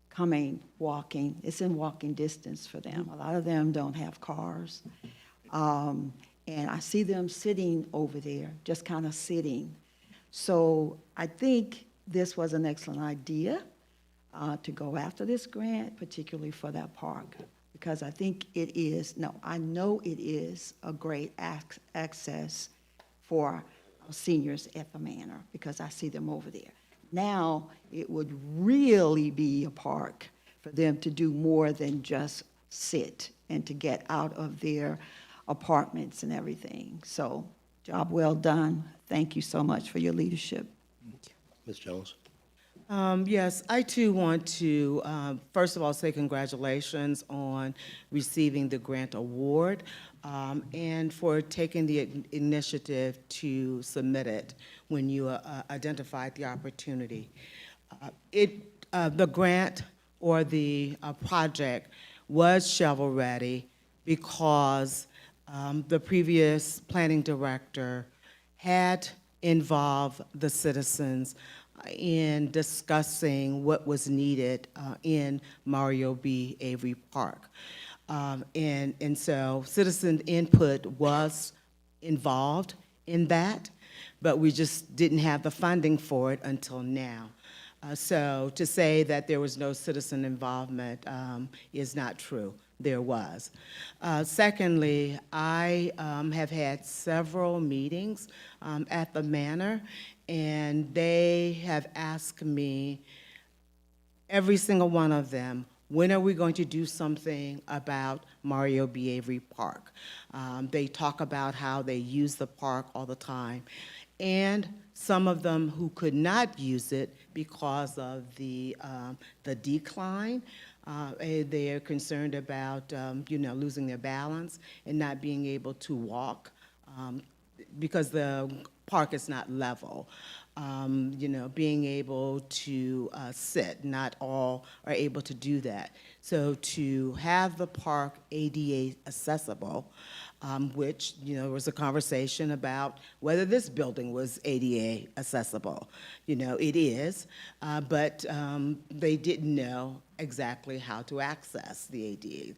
coming, walking. It's in walking distance for them. A lot of them don't have cars. And I see them sitting over there, just kind of sitting. So I think this was an excellent idea to go after this grant, particularly for that park, because I think I know it is a great access for our seniors at the manor, because I see them over there. Now, it would really be a park for them to do more than just sit and to get out of their apartments and everything. So, job well done. Thank you so much for your leadership. Ms. Jones. Yes, I too want to, first of all, say congratulations on receiving the grant award and for taking the initiative to submit it when you identified the opportunity. The grant or the project was shovel-ready because the previous planning director had involved the citizens in discussing what was needed in Mario B. Avery Park. And so citizen input was involved in that, but we just didn't have the funding for it until now. So to say that there was no citizen involvement is not true. There was. Secondly, I have had several meetings at the manor, and they have asked me, every single one of them, when are we going to do something about Mario B. Avery Park? They talk about how they use the park all the time. And some of them who could not use it because of the decline, they are concerned about losing their balance and not being able to walk because the park is not level. Being able to sit, not all are able to do that. So to have the park ADA accessible, which, there was a conversation about whether this building was ADA accessible. It is, but they didn't know exactly how to access the ADA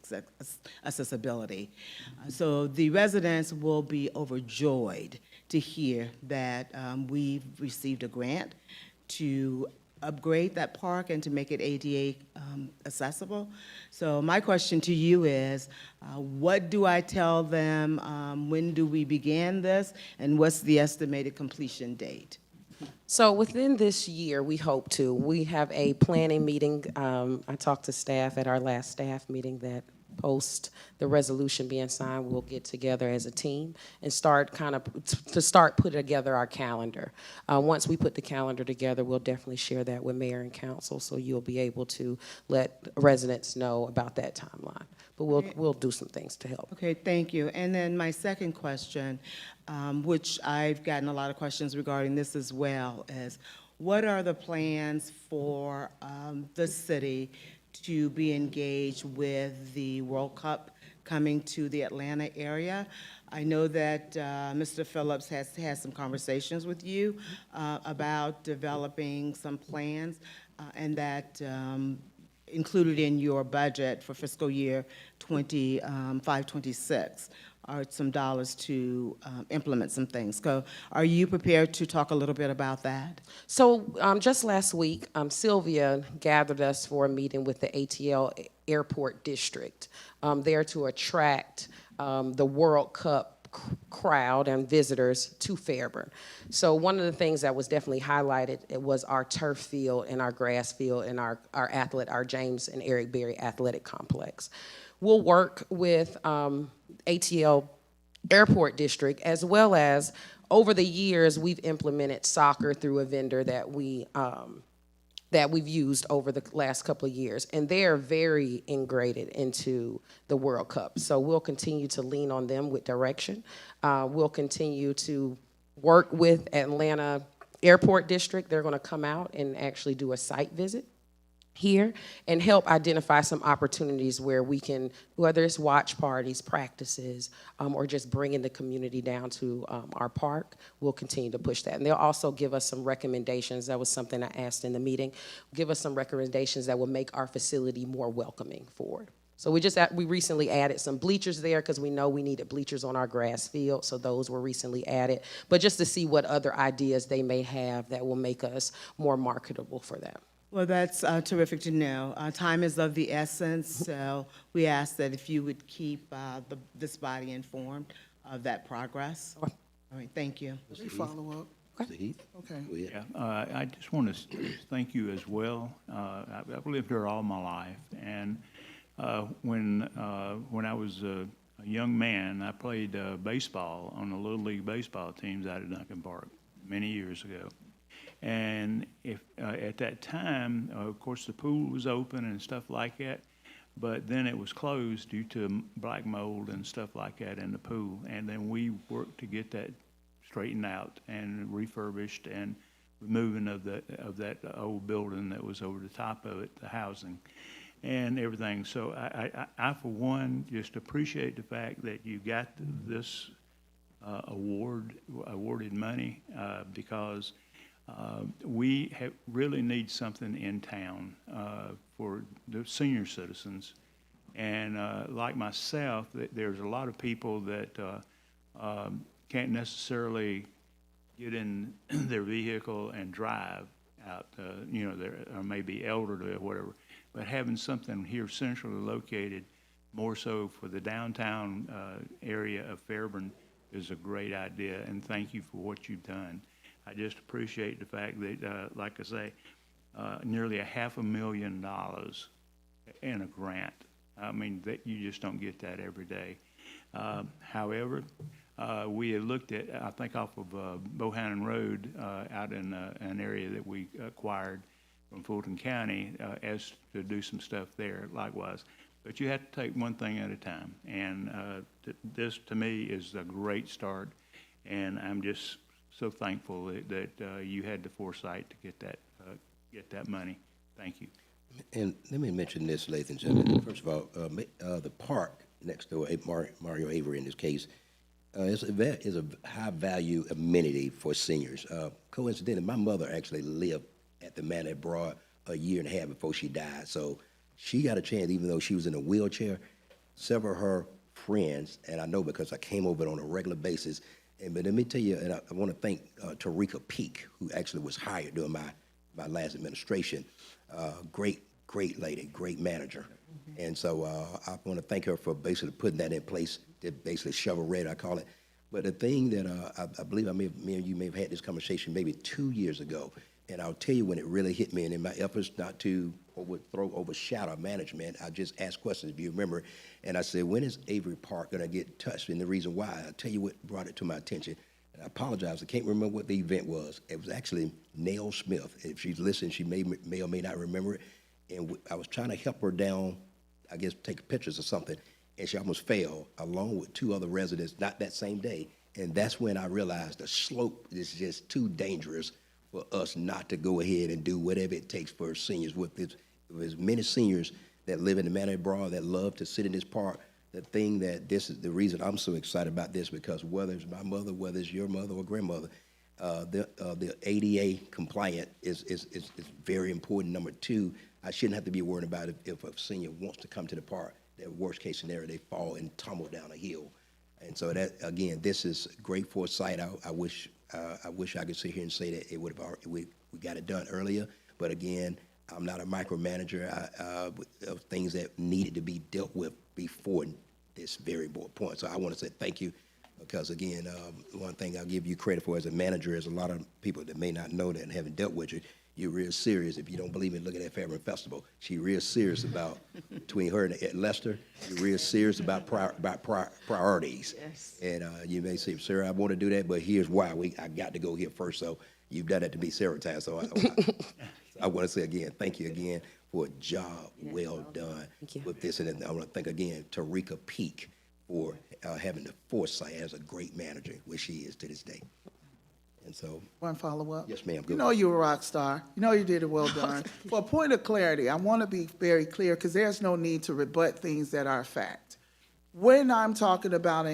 accessibility. So the residents will be overjoyed to hear that we've received a grant to upgrade that park and to make it ADA accessible. So my question to you is, what do I tell them? When do we begin this? And what's the estimated completion date? So within this year, we hope to. We have a planning meeting. I talked to staff at our last staff meeting that post the resolution being signed, we'll get together as a team and start putting together our calendar. Once we put the calendar together, we'll definitely share that with mayor and council, so you'll be able to let residents know about that timeline. But we'll do some things to help. Okay, thank you. And then my second question, which I've gotten a lot of questions regarding this as well, is what are the plans for the city to be engaged with the World Cup coming to the Atlanta area? I know that Mr. Phillips has had some conversations with you about developing some plans, and that included in your budget for fiscal year 25-26 are some dollars to implement some things. So are you prepared to talk a little bit about that? So just last week, Sylvia gathered us for a meeting with the ATL Airport District there to attract the World Cup crowd and visitors to Fairburn. So one of the things that was definitely highlighted, it was our turf field and our grass field and our James and Eric Berry Athletic Complex. We'll work with ATL Airport District, as well as over the years, we've implemented soccer through a vendor that we've used over the last couple of years, and they are very integrated into the World Cup. So we'll continue to lean on them with direction. We'll continue to work with Atlanta Airport District. They're gonna come out and actually do a site visit here and help identify some opportunities where we can, whether it's watch parties, practices, or just bringing the community down to our park, we'll continue to push that. And they'll also give us some recommendations. That was something I asked in the meeting. Give us some recommendations that will make our facility more welcoming forward. So we recently added some bleachers there because we know we needed bleachers on our grass field, so those were recently added. But just to see what other ideas they may have that will make us more marketable for them. Well, that's terrific to know. Time is of the essence, so we ask that if you would keep this body informed of that progress. All right, thank you. Any follow-up? Mr. Heath? Okay. Go ahead. Yeah, I just want to thank you as well. I've lived here all my life, and when I was a young man, I played baseball on the Little League baseball teams out of Duncan Park many years ago. And at that time, of course, the pool was open and stuff like that, but then it was closed due to black mold and stuff like that in the pool. And then we worked to get that straightened out and refurbished and removing of that old building that was over the top of it, the housing and everything. So I for one, just appreciate the fact that you got this awarded money because we really need something in town for the senior citizens. And like myself, there's a lot of people that can't necessarily get in their vehicle and drive out, or maybe elderly or whatever. But having something here centrally located, more so for the downtown area of Fairburn, is a great idea. And thank you for what you've done. I just appreciate the fact that, like I say, nearly $500,000 in a grant. I mean, that you just don't get that every day. However, we had looked at, I think off of Bohannon Road out in an area that we acquired from Fulton County as to do some stuff there likewise. But you have to take one thing at a time. And this, to me, is a great start. And I'm just so thankful that you had the foresight to get that money. Thank you. And let me mention this, ladies and gentlemen. First of all, the park next door, Mario Avery in this case, is a high-value amenity for seniors. Coincidentally, my mother actually lived at the Manor at Broad a year and a half before she died. So she got a chance, even though she was in a wheelchair, several of her friends, and I know because I came over on a regular basis, And but let me tell you, and I want to thank Tarika Peak, who actually was hired during my last administration. Great lady, great manager. And so I want to thank her for basically putting that in place, to basically shovel ready, I call it. But the thing that I believe me and you may have had this conversation maybe 2 years ago, and I'll tell you when it really hit me, and in my efforts not to overshadow management, I just asked questions, if you remember, and I said, when is Avery Park going to get touched? And the reason why, I'll tell you what brought it to my attention. And I apologize, I can't remember what the event was. It was actually Nell Smith. If she's listening, she may or may not remember it. And I was trying to help her down, I guess, take pictures or something, and she almost fell, along with 2 other residents, not that same day. And that's when I realized the slope is just too dangerous for us not to go ahead and do whatever it takes for seniors. With as many seniors that live in the Manor Broad that love to sit in this park, the thing that this is the reason I'm so excited about this, because whether it's my mother, whether it's your mother or grandmother, the ADA compliant is very important. Number 2, I shouldn't have to be worried about if a senior wants to come to the park, that worst case scenario, they fall and tumble down a hill. And so that, again, this is great foresight. I wish I could sit here and say that we got it done earlier. But again, I'm not a micromanager of things that needed to be dealt with before this very point. So I want to say thank you, because again, one thing I'll give you credit for as a manager is a lot of people that may not know that and haven't dealt with you. You're real serious. If you don't believe me, look at that Fairburn Festival. She's real serious about, between her and Lester, you're real serious about priorities. Yes. And you may say, sir, I want to do that, but here's why. I got to go here first. So you've done that to me several times. So I want to say again, thank you again for a job well done with this. And I want to thank again Tarika Peak for having the foresight as a great manager, which she is to this day. And so, One follow-up? yes, ma'am. You know you're a rock star. You know you did it well done. For a point of clarity, I want to be very clear, because there's no need to rebut things that are fact. When I'm talking about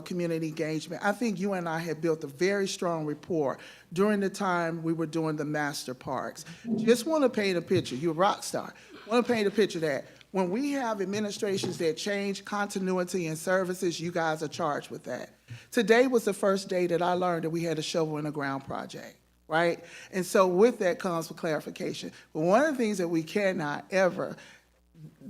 community engagement, I think you and I have built a very strong rapport during the time we were doing the master parks. Just want to paint a picture. You're a rock star. Want to paint a picture that when we have administrations that change continuity and services, you guys are charged with that. Today was the first day that I learned that we had a shovel in the ground project, right? And so with that comes with clarification. But one of the things that we cannot ever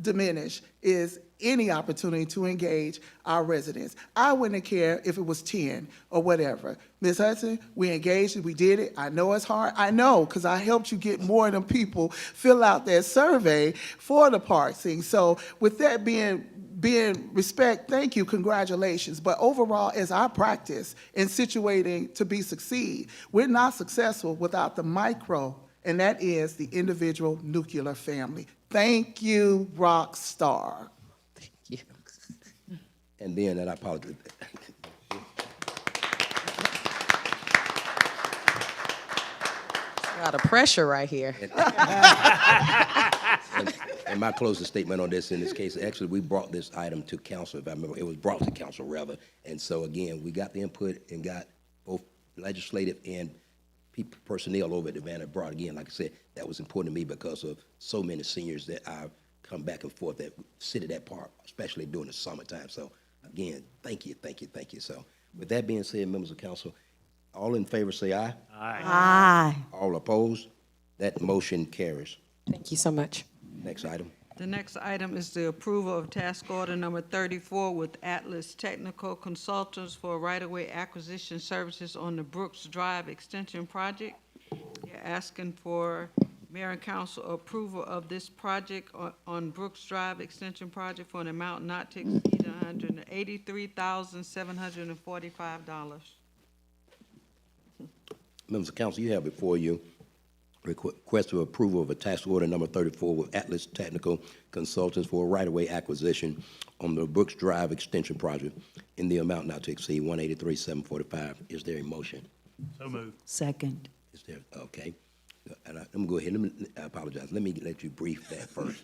diminish is any opportunity to engage our residents. I wouldn't care if it was 10 or whatever. Ms. Hudson, we engaged, we did it. I know it's hard. I know, because I helped you get more of them people fill out that survey for the park thing. So with that being respect, thank you, congratulations. But overall, as our practice in situating to succeed, we're not successful without the micro, and that is the individual nuclear family. Thank you, rock star. Thank you. And then, and I apologize. A lot of pressure right here. And my closing statement on this, in this case, actually, we brought this item to council, if I remember. It was brought to council, rather. And so, again, we got the input and got both legislative and personnel over at the Vanna Broad. Again, like I said, that was important to me because of so many seniors that I've come back and forth that sit at that park, especially during the summertime. So, again, thank you, thank you, thank you. So, with that being said, members of council, all in favor say aye. Aye. Aye. All opposed? That motion carries. Thank you so much. Next item. The next item is the approval of task order number 34 with Atlas Technical Consultants for right-of-way acquisition services on the Brooks Drive Extension Project. They're asking for mayor and council approval of this project on Brooks Drive Extension Project for an amount not to exceed $183,745. Members of council, you have before you request for approval of a task order number 34 with Atlas Technical Consultants for a right-of-way acquisition on the Brooks Drive Extension Project in the amount not to exceed $183,745. Is there a motion? So moved. Second. Is there, okay. And I'm going to go ahead, I apologize. Let me let you brief that first.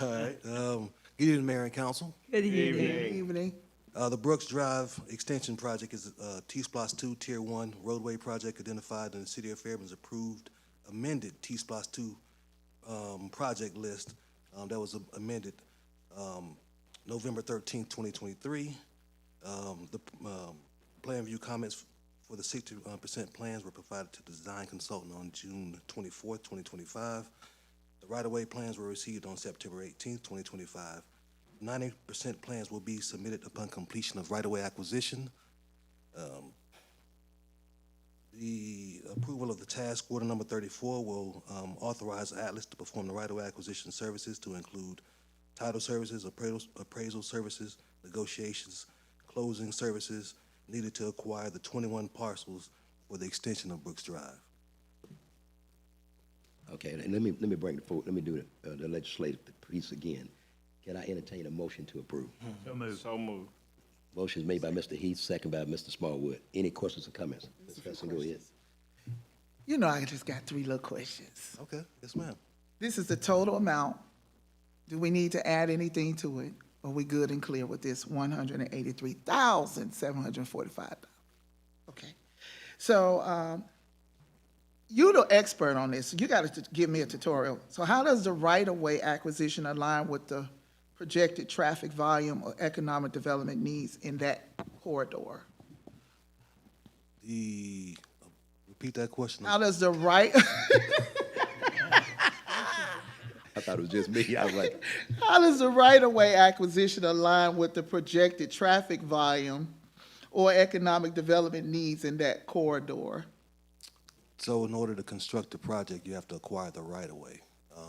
All right. Good evening, Mayor and Council. Good evening. Good evening. The Brooks Drive Extension Project is a T-Splosh 2 Tier 1 roadway project identified in the City of Fairburn's approved amended T-Splosh 2 project list that was amended November 13th, 2023. The Plan review comments for the 60% plans were provided to the design consultant on June 24th, 2025. The right-of-way plans were received on September 18th, 2025. 90% plans will be submitted upon completion of right-of-way acquisition. The approval of the task order number 34 will authorize Atlas to perform the right-of-way acquisition services to include title services, appraisal services, negotiations, closing services needed to acquire the 21 parcels for the extension of Brooks Drive. Okay, and let me bring it forward. Let me do the legislative piece again. Can I entertain a motion to approve? So moved. So moved. Motion is made by Mr. Heath, second by Mr. Smallwood. Any questions or comments? Ms. Hudson, go ahead. You know, I just got 3 little questions. Okay, yes, ma'am. This is the total amount. Do we need to add anything to it? Or we good and clear with this $183,745? Okay. So, you're the expert on this. You got to give me a tutorial. So how does the right-of-way acquisition align with the projected traffic volume or economic development needs in that corridor? Repeat that question. How does the right, I thought it was just me. I was like, how does the right-of-way acquisition align with the projected traffic volume or economic development needs in that corridor? So in order to construct the project, you have to acquire the right-of-way.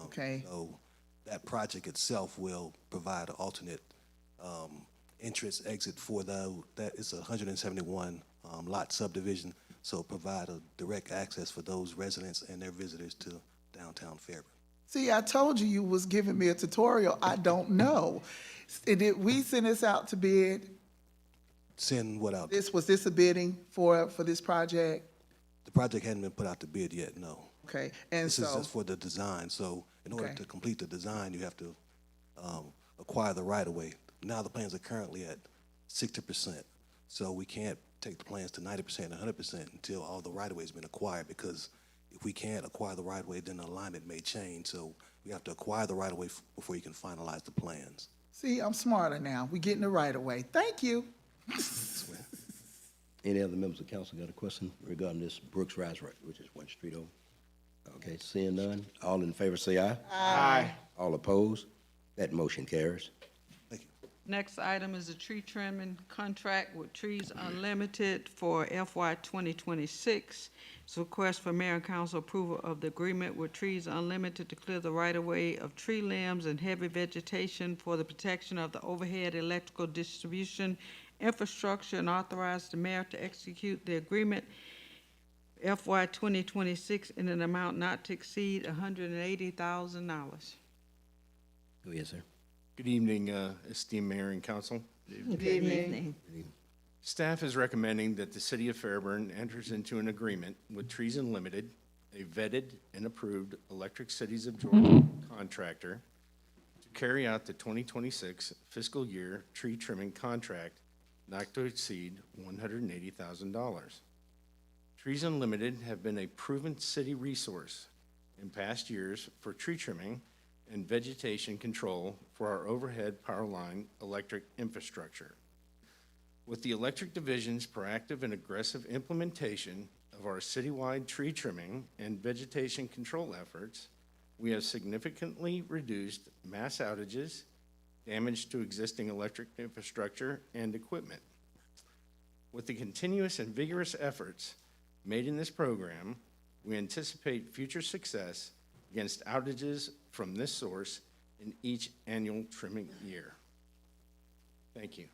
Okay. So that project itself will provide an alternate entrance, exit for that is a 171 lot subdivision, so provide a direct access for those residents and their visitors to downtown Fairburn. See, I told you was giving me a tutorial. I don't know. Did we send this out to bid? Send what out? Was this a bidding for this project? The project hadn't been put out to bid yet, no. Okay, and This is so, just for the design, so in order Okay. to complete the design, you have to acquire the right-of-way. Now the plans are currently at 60%, so we can't take the plans to 90% and 100% until all the right-of-way has been acquired, because if we can't acquire the right-of-way, then the alignment may change, so we have to acquire the right-of-way before you can finalize the plans. see, I'm smarter now. We getting the right away. Thank you. any other members of council got a question regarding this Brooks Rise, which is 1 street over? Okay, seeing none, all in favor say aye. Aye. All opposed? That motion carries. Next item is a tree trimming contract with Trees Unlimited for FY 2026. It's a request for mayor and council approval of the agreement with Trees Unlimited to clear the right-of-way of tree limbs and heavy vegetation for the protection of the overhead electrical distribution infrastructure, and authorize the mayor to execute the agreement FY 2026 in an amount not to exceed $180,000. Go ahead, sir. Good evening, esteemed mayor and council. Good evening. Staff is recommending that the city of Fairburn enters into an agreement with Trees Unlimited, a vetted and approved Electric Cities of Georgia contractor, to carry out the 2026 fiscal year tree trimming contract not to exceed $180,000. Trees Unlimited have been a proven city resource in past years for tree trimming and vegetation control for our overhead power line electric infrastructure. With the electric division's proactive and aggressive implementation of our citywide tree trimming and vegetation control efforts, we have significantly reduced mass outages, damage to existing electric infrastructure and equipment. With the continuous and vigorous efforts made in this program, we anticipate future success against outages from this source in each annual trimming year. Thank you.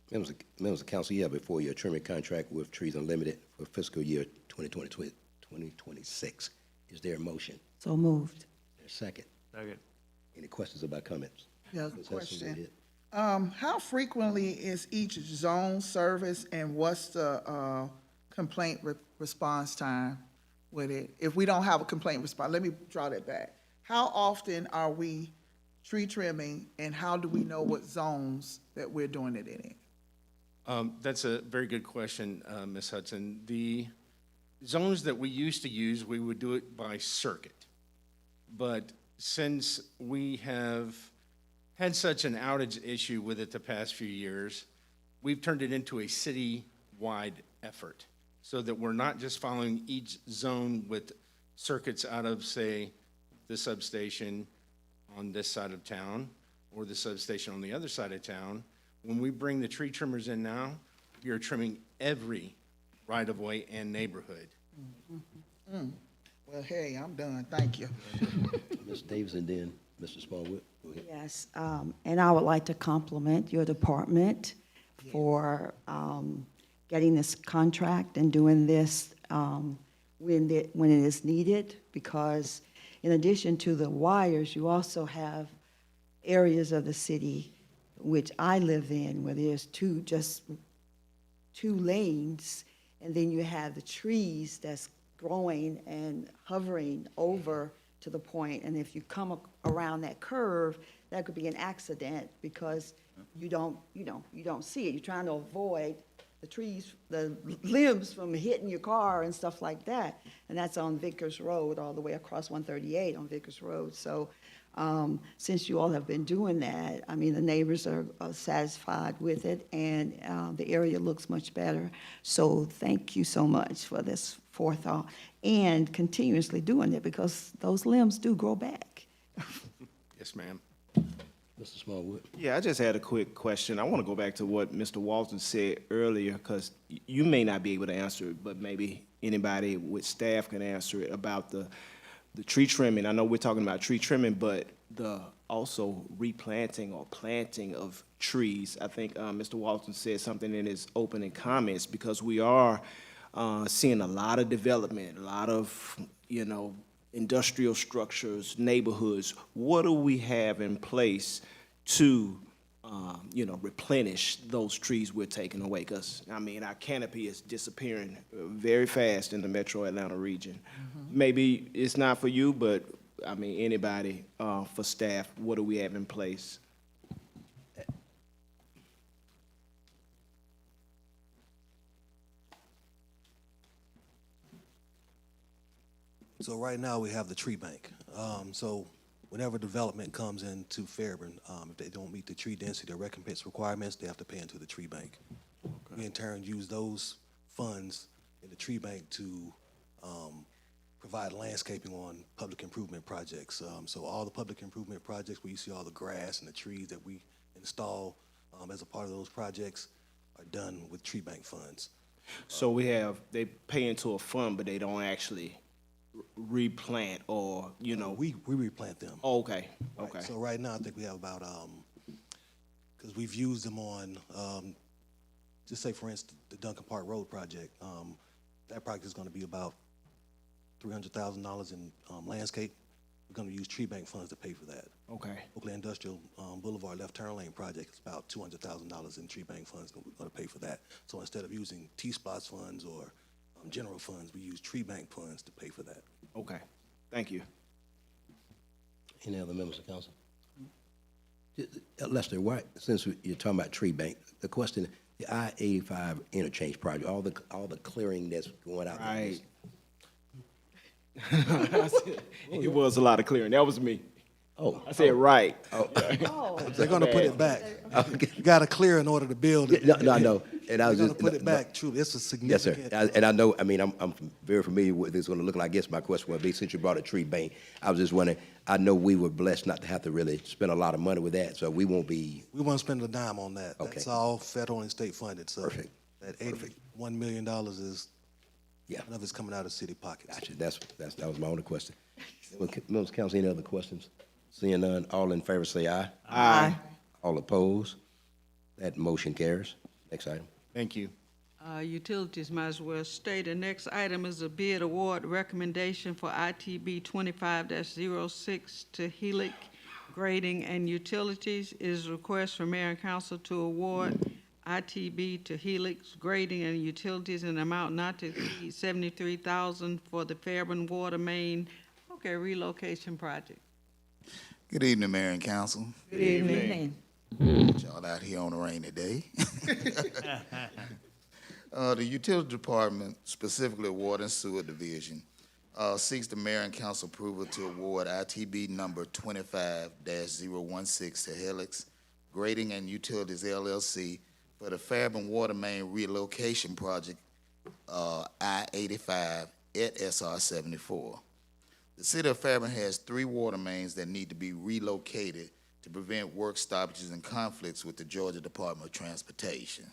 Members of council, you have before you a trimming contract with Trees Unlimited for fiscal year 2026. Is there a motion? So moved. There's a second. Second. Any questions about comments? Yeah, Ms. Hudson, go question. ahead. How frequently is each zone service, and what's the complaint response time with it? If we don't have a complaint response, let me draw that back. How often are we tree trimming, and how do we know what zones that we're doing it in? That's a very good question, Ms. Hudson. The zones that we used to use, we would do it by circuit. But since we have had such an outage issue with it the past few years, we've turned it into a city-wide effort so that we're not just following each zone with circuits out of, say, the substation on this side of town or the substation on the other side of town. When we bring the tree trimmers in now, we are trimming every right-of-way and neighborhood. Well, hey, I'm done, thank you. Ms. Davis and then Mr. Smallwood. Go ahead. Yes, and I would like to compliment your department for getting this contract and doing this when it is needed, because in addition to the wires, you also have areas of the city which I live in where there's just two lanes, and then you have the trees that's growing and hovering over to the point, and if you come around that curve, that could be an accident because you don't see it. You're trying to avoid the trees, the limbs from hitting your car and stuff like that. And that's on Vickers Road, all the way across 138 on Vickers Road. So since you all have been doing that, I mean, the neighbors are satisfied with it, and the area looks much better. So thank you so much for this forethought and continuously doing it, because those limbs do grow back. Yes, ma'am. Mr. Smallwood. Yeah, I just had a quick question. I want to go back to what Mr. Walton said earlier, because you may not be able to answer it, but maybe anybody with staff can answer it about the tree trimming. I know we're talking about tree trimming, but the also replanting or planting of trees. I think Mr. Walton said something in his opening comments, because we are seeing a lot of development, a lot of, industrial structures, neighborhoods. What do we have in place to, replenish those trees we're taking away? Because, our canopy is disappearing very fast in the metro Atlanta region. Maybe it's not for you, but, anybody for staff, what do we have in place? So right now, we have the tree bank. So whenever development comes into Fairburn, if they don't meet the tree density or recompense requirements, they have to pay into the tree bank. We in turn use those funds in the tree bank to provide landscaping on public improvement projects. So all the public improvement projects where you see all the grass and the trees that we install as a part of those projects are done with tree bank funds. So they pay into a fund, but they don't actually replant or, We replant them. Oh, okay, Right. okay. So right now, I think we have about, because we've used them on, just say for instance, the Duncan Park Road project. That project is going to be about $300,000 in landscape. We're going to use tree bank funds to pay for that. Okay. Oakland Industrial Boulevard left turn lane project is about $200,000 in tree bank funds. We're going to pay for that. So instead of using T-SPOTS funds or general funds, we use tree bank funds to pay for that. Okay, thank you. Any other members of council? Lester, why, since you're talking about tree bank, the question, the I-85 interchange project, all the clearing that's going out there. Right. It was a lot of clearing. That was me. Oh. I said right. Oh. They're going to put it back. You got to clear in order to build it. No, I know. And I was They're just. going to put it back, truly. It's a Yes, sir. significant. And I know, I'm very familiar with what this is going to look like. I guess my question would be, since you brought a tree bank, I was just wondering, I know we were blessed not to have to really spend a lot of money with that, so we won't be. We won't spend a dime on that. Okay. That's all federal and state funded. So Perfect. that $81 million is, Yeah. none of it's coming out of city pockets. Gotcha. That was my only question. Members of council, any other questions? Seeing none, all in favor say aye. Aye. All opposed? That motion carries. Next item. Thank you. Utilities might as well stay. The next item is a bid award recommendation for ITB 25-06 to Helix Grading and Utilities. It is a request from Mayor and Council to award ITB to Helix Grading and Utilities in an amount not to exceed $73,000 for the Fairburn Water Main relocation project. Good evening, Mayor and Council. Good evening. Y'all out here on a rainy day. The Utility Department, specifically Water and Sewer Division, seeks the Mayor and Council approval to award ITB number 25-016 to Helix Grading and Utilities LLC for the Fairburn Water Main Relocation Project, I-85 at SR 74. The city of Fairburn has 3 water mains that need to be relocated to prevent work stoppages and conflicts with the Georgia Department of Transportation.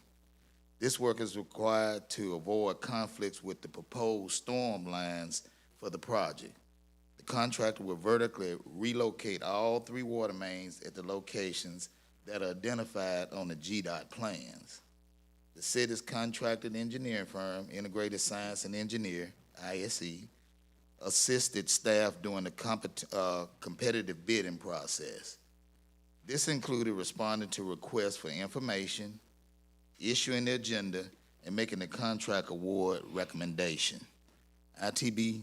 This work is required to avoid conflicts with the proposed storm lines for the project. The contractor will vertically relocate all 3 water mains at the locations that are identified on the GDOT plans. The city's contracted engineering firm, Integrated Science and Engineer, ISE, assisted staff during the competitive bidding process. This included responding to requests for information, issuing the agenda, and making the contract award recommendation. ITB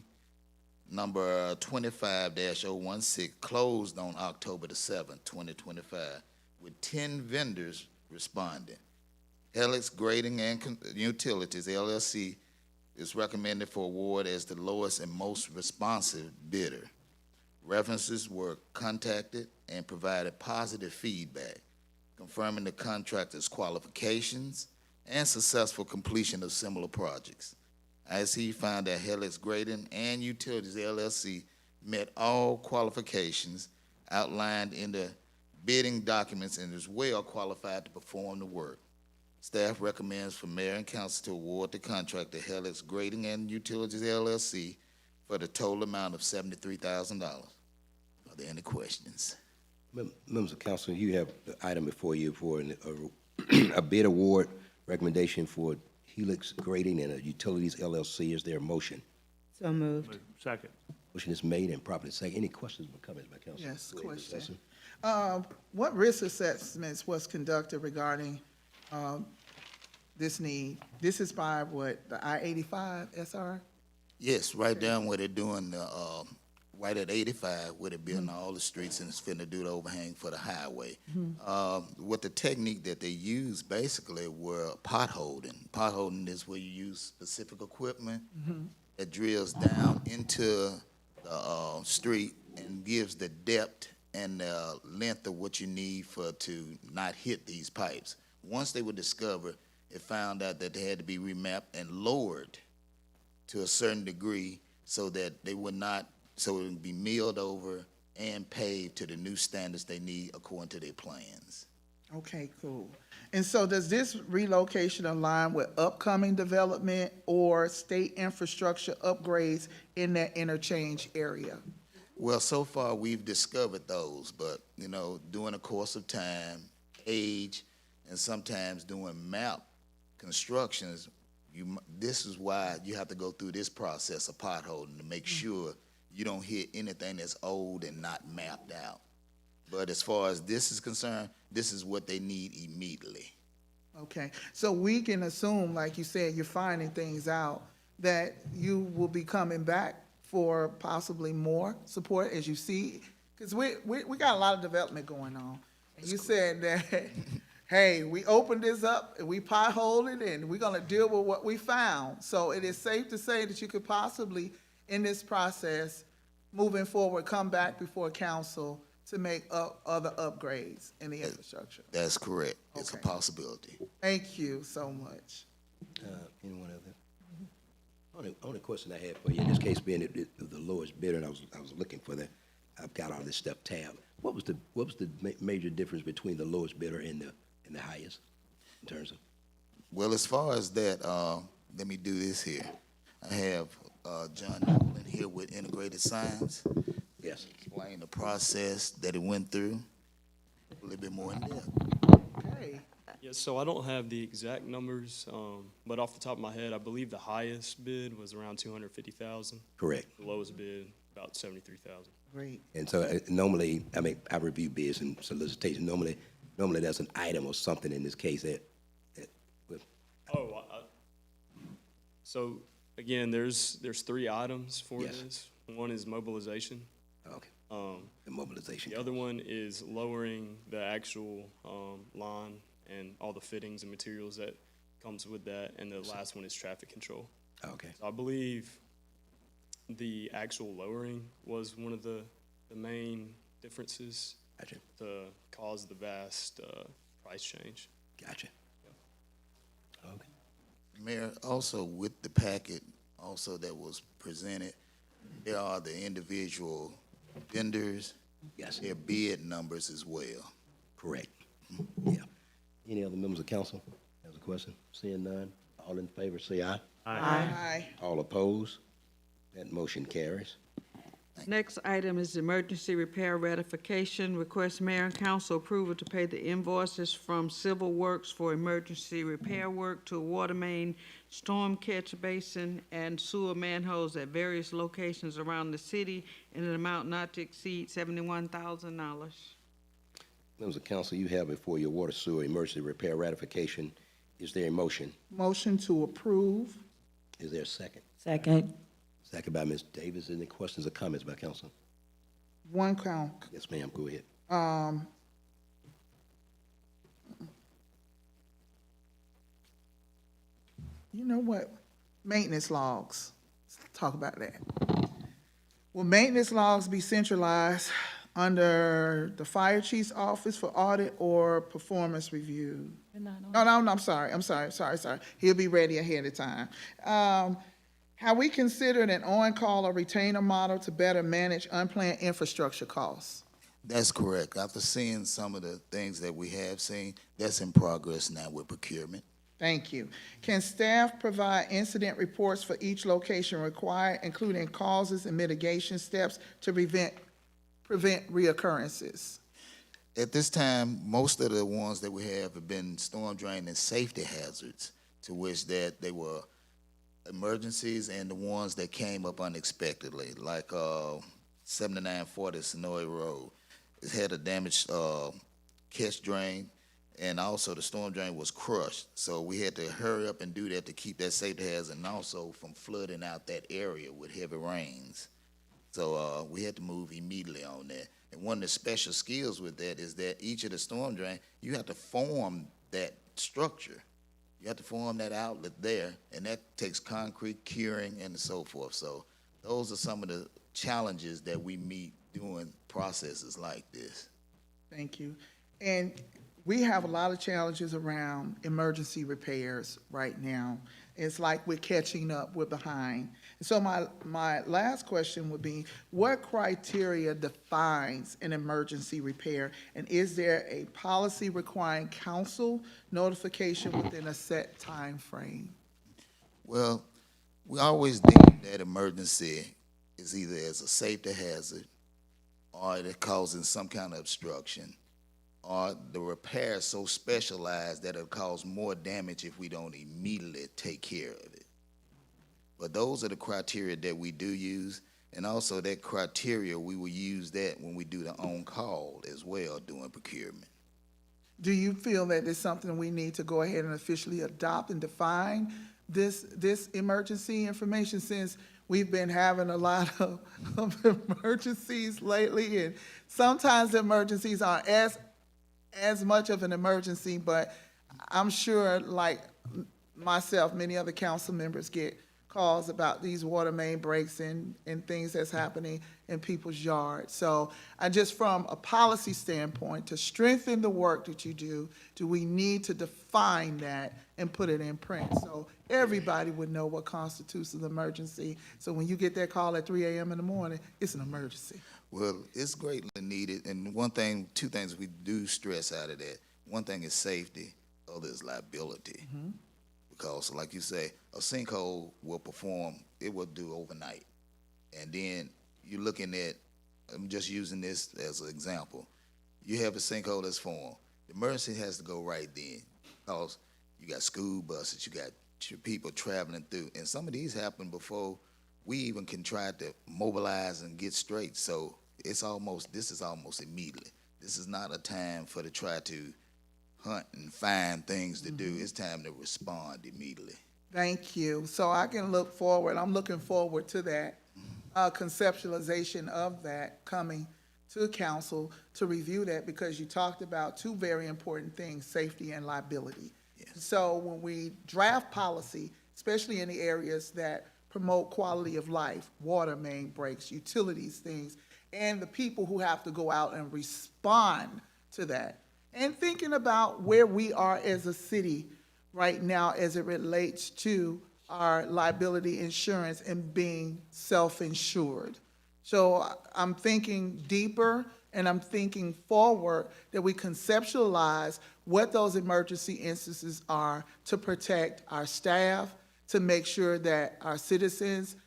number 25-016 closed on October the 7th, 2025, with 10 vendors responding. Helix Grading and Utilities, LLC, is recommended for award as the lowest and most responsive bidder. References were contacted and provided positive feedback, confirming the contractor's qualifications and successful completion of similar projects. ISE found that Helix Grading and Utilities, LLC, met all qualifications outlined in the bidding documents and is well qualified to perform the work. Staff recommends for mayor and council to award the contract to Helix Grading and Utilities, LLC, for the total amount of $73,000. Are there any questions? Members of council, you have the item before you for a bid award recommendation for Helix Grading and Utilities, LLC. Is there a motion? So moved. Second. Motion is made and properly second. Any questions or comments by council? Yes, Go ahead, Ms. question. Sessom. What risk assessments was conducted regarding this need? This is by what, the I-85 SR? Yes, right down where they're doing the, right at 85, where they're building all the streets and it's finna do the overhang for the highway. What the technique that they used basically were potholding. Potholding is where you use specific equipment that drills down into the street and gives the depth and the length of what you need for to not hit these pipes. Once they were discovered, it found out that they had to be remapped and lowered to a certain degree so that they would not, so it would be milled over and paved to the new standards they need according to their plans. Okay, cool. And so does this relocation align with upcoming development or state infrastructure upgrades in that interchange area? Well, so far we've discovered those, but you know, during the course of time, age, and sometimes doing map constructions, this is why you have to go through this process of potholing to make sure you don't hit anything that's old and not mapped out. But as far as this is concerned, this is what they need immediately. Okay, so we can assume, like you said, you're finding things out, that you will be coming back for possibly more support as you see, because we got a lot of development going on. And you said that, hey, we opened this up and we potholed it and we're gonna deal with what we found. So it is safe to say that you could possibly, in this process, moving forward, come back before council to make other upgrades in the infrastructure. That's correct. It's a Okay. possibility. Thank you so much. Anyone other? Only question I had for you, in this case being the lowest bidder, and I was looking for that. I've got all this stuff tabbed. What was the major difference between the lowest bidder and the highest in terms of? Well, as far as that, let me do this here. I have John Nolan here with Integrated Science. Yes. Explain the process that it went through, a little bit more in depth. Okay. Yes, so I don't have the exact numbers, but off the top of my head, I believe the highest bid was around 250,000. Correct. The lowest bid, about 73,000. Great. And so normally, I review bids and solicitation. Normally there's an item or something in this case that Oh, so again, there's 3 items for Yes. this. One is mobilization. Okay. The mobilization. The other one is lowering the actual line and all the fittings and materials that comes with that, and the last one is traffic control. Okay. So I believe the actual lowering was one of the main differences Gotcha. to cause the vast price change. Gotcha. Mayor, also with the packet also that was presented, there are the individual vendors. Yes. Their bid numbers as well. Correct. Yeah. Any other members of council have a question? Seeing none, all in favor, say aye. Aye. All opposed? That motion carries. Next item is emergency repair ratification. Request mayor and council approval to pay the invoices from Civil Works for emergency repair work to water main, storm catch basin, and sewer manholes at various locations around the city in an amount not to exceed $71,000. Members of council, you have before your water sewer emergency repair ratification. Is there a motion? Motion to approve. Is there a second? Second. Second by Ms. Davis. Any questions or comments by council? One count. Yes, ma'am, go ahead. You know what? Maintenance logs. Let's talk about that. Will maintenance logs be centralized under the fire chief's office for audit or performance review? No, I'm sorry. He'll be ready ahead of time. Have we considered an on-call or retainer model to better manage unplanned infrastructure costs? That's correct. After seeing some of the things that we have seen, that's in progress now with procurement. Thank you. Can staff provide incident reports for each location required, including causes and mitigation steps to prevent reoccurrences? At this time, most of the ones that we have been storm drain and safety hazards, to which that they were emergencies and the ones that came up unexpectedly, like 7940 Sonoy Road. It had a damaged catch drain, and also the storm drain was crushed. So we had to hurry up and do that to keep that safety hazard, and also from flooding out that area with heavy rains. So we had to move immediately on that. And one of the special skills with that is that each of the storm drain, you have to form that structure. You have to form that outlet there, and that takes concrete curing and so forth. So those are some of the challenges that we meet doing processes like this. Thank you. And we have a lot of challenges around emergency repairs right now. It's like we're catching up, we're behind. So my last question would be, what criteria defines an emergency repair? And is there a policy requiring council notification within a set time frame? Well, we always deem that emergency is either as a safety hazard or it causing some kind of obstruction, or the repair is so specialized that it'll cause more damage if we don't immediately take care of it. But those are the criteria that we do use, and also that criteria, we will use that when we do the on-call as well during procurement. Do you feel that it's something we need to go ahead and officially adopt and define this emergency information, since we've been having a lot of emergencies lately, and sometimes the emergencies aren't as much of an emergency, but I'm sure, like myself, many other council members get calls about these water main breaks and things that's happening in people's yards. So I just, from a policy standpoint, to strengthen the work that you do we need to define that and put it in print so everybody would know what constitutes an emergency? So when you get that call at 3 a.m. in the morning, it's an emergency. Well, it's greatly needed, and two things we do stress out of that. One thing is safety, other is liability. Because, like you say, a sinkhole will perform, it will do overnight. And then you're looking at, I'm just using this as an example. You have a sinkhole that's formed. The emergency has to go right then, because you got school buses, you got people traveling through, and some of these happen before we even can try to mobilize and get straight. So this is almost immediately. This is not a time for to try to hunt and find things to do. It's time to respond immediately. Thank you. So I can look forward, I'm looking forward to that conceptualization of that coming to council to review that, because you talked about two very important things, safety and liability. Yes. So when we draft policy, especially in the areas that promote quality of life, water main breaks, utilities, things, and the people who have to go out and respond to that, and thinking about where we are as a city right now as it relates to our liability insurance and being self-insured. So I'm thinking deeper and I'm thinking forward that we conceptualize what those emergency instances are to protect our staff, to make sure that our citizens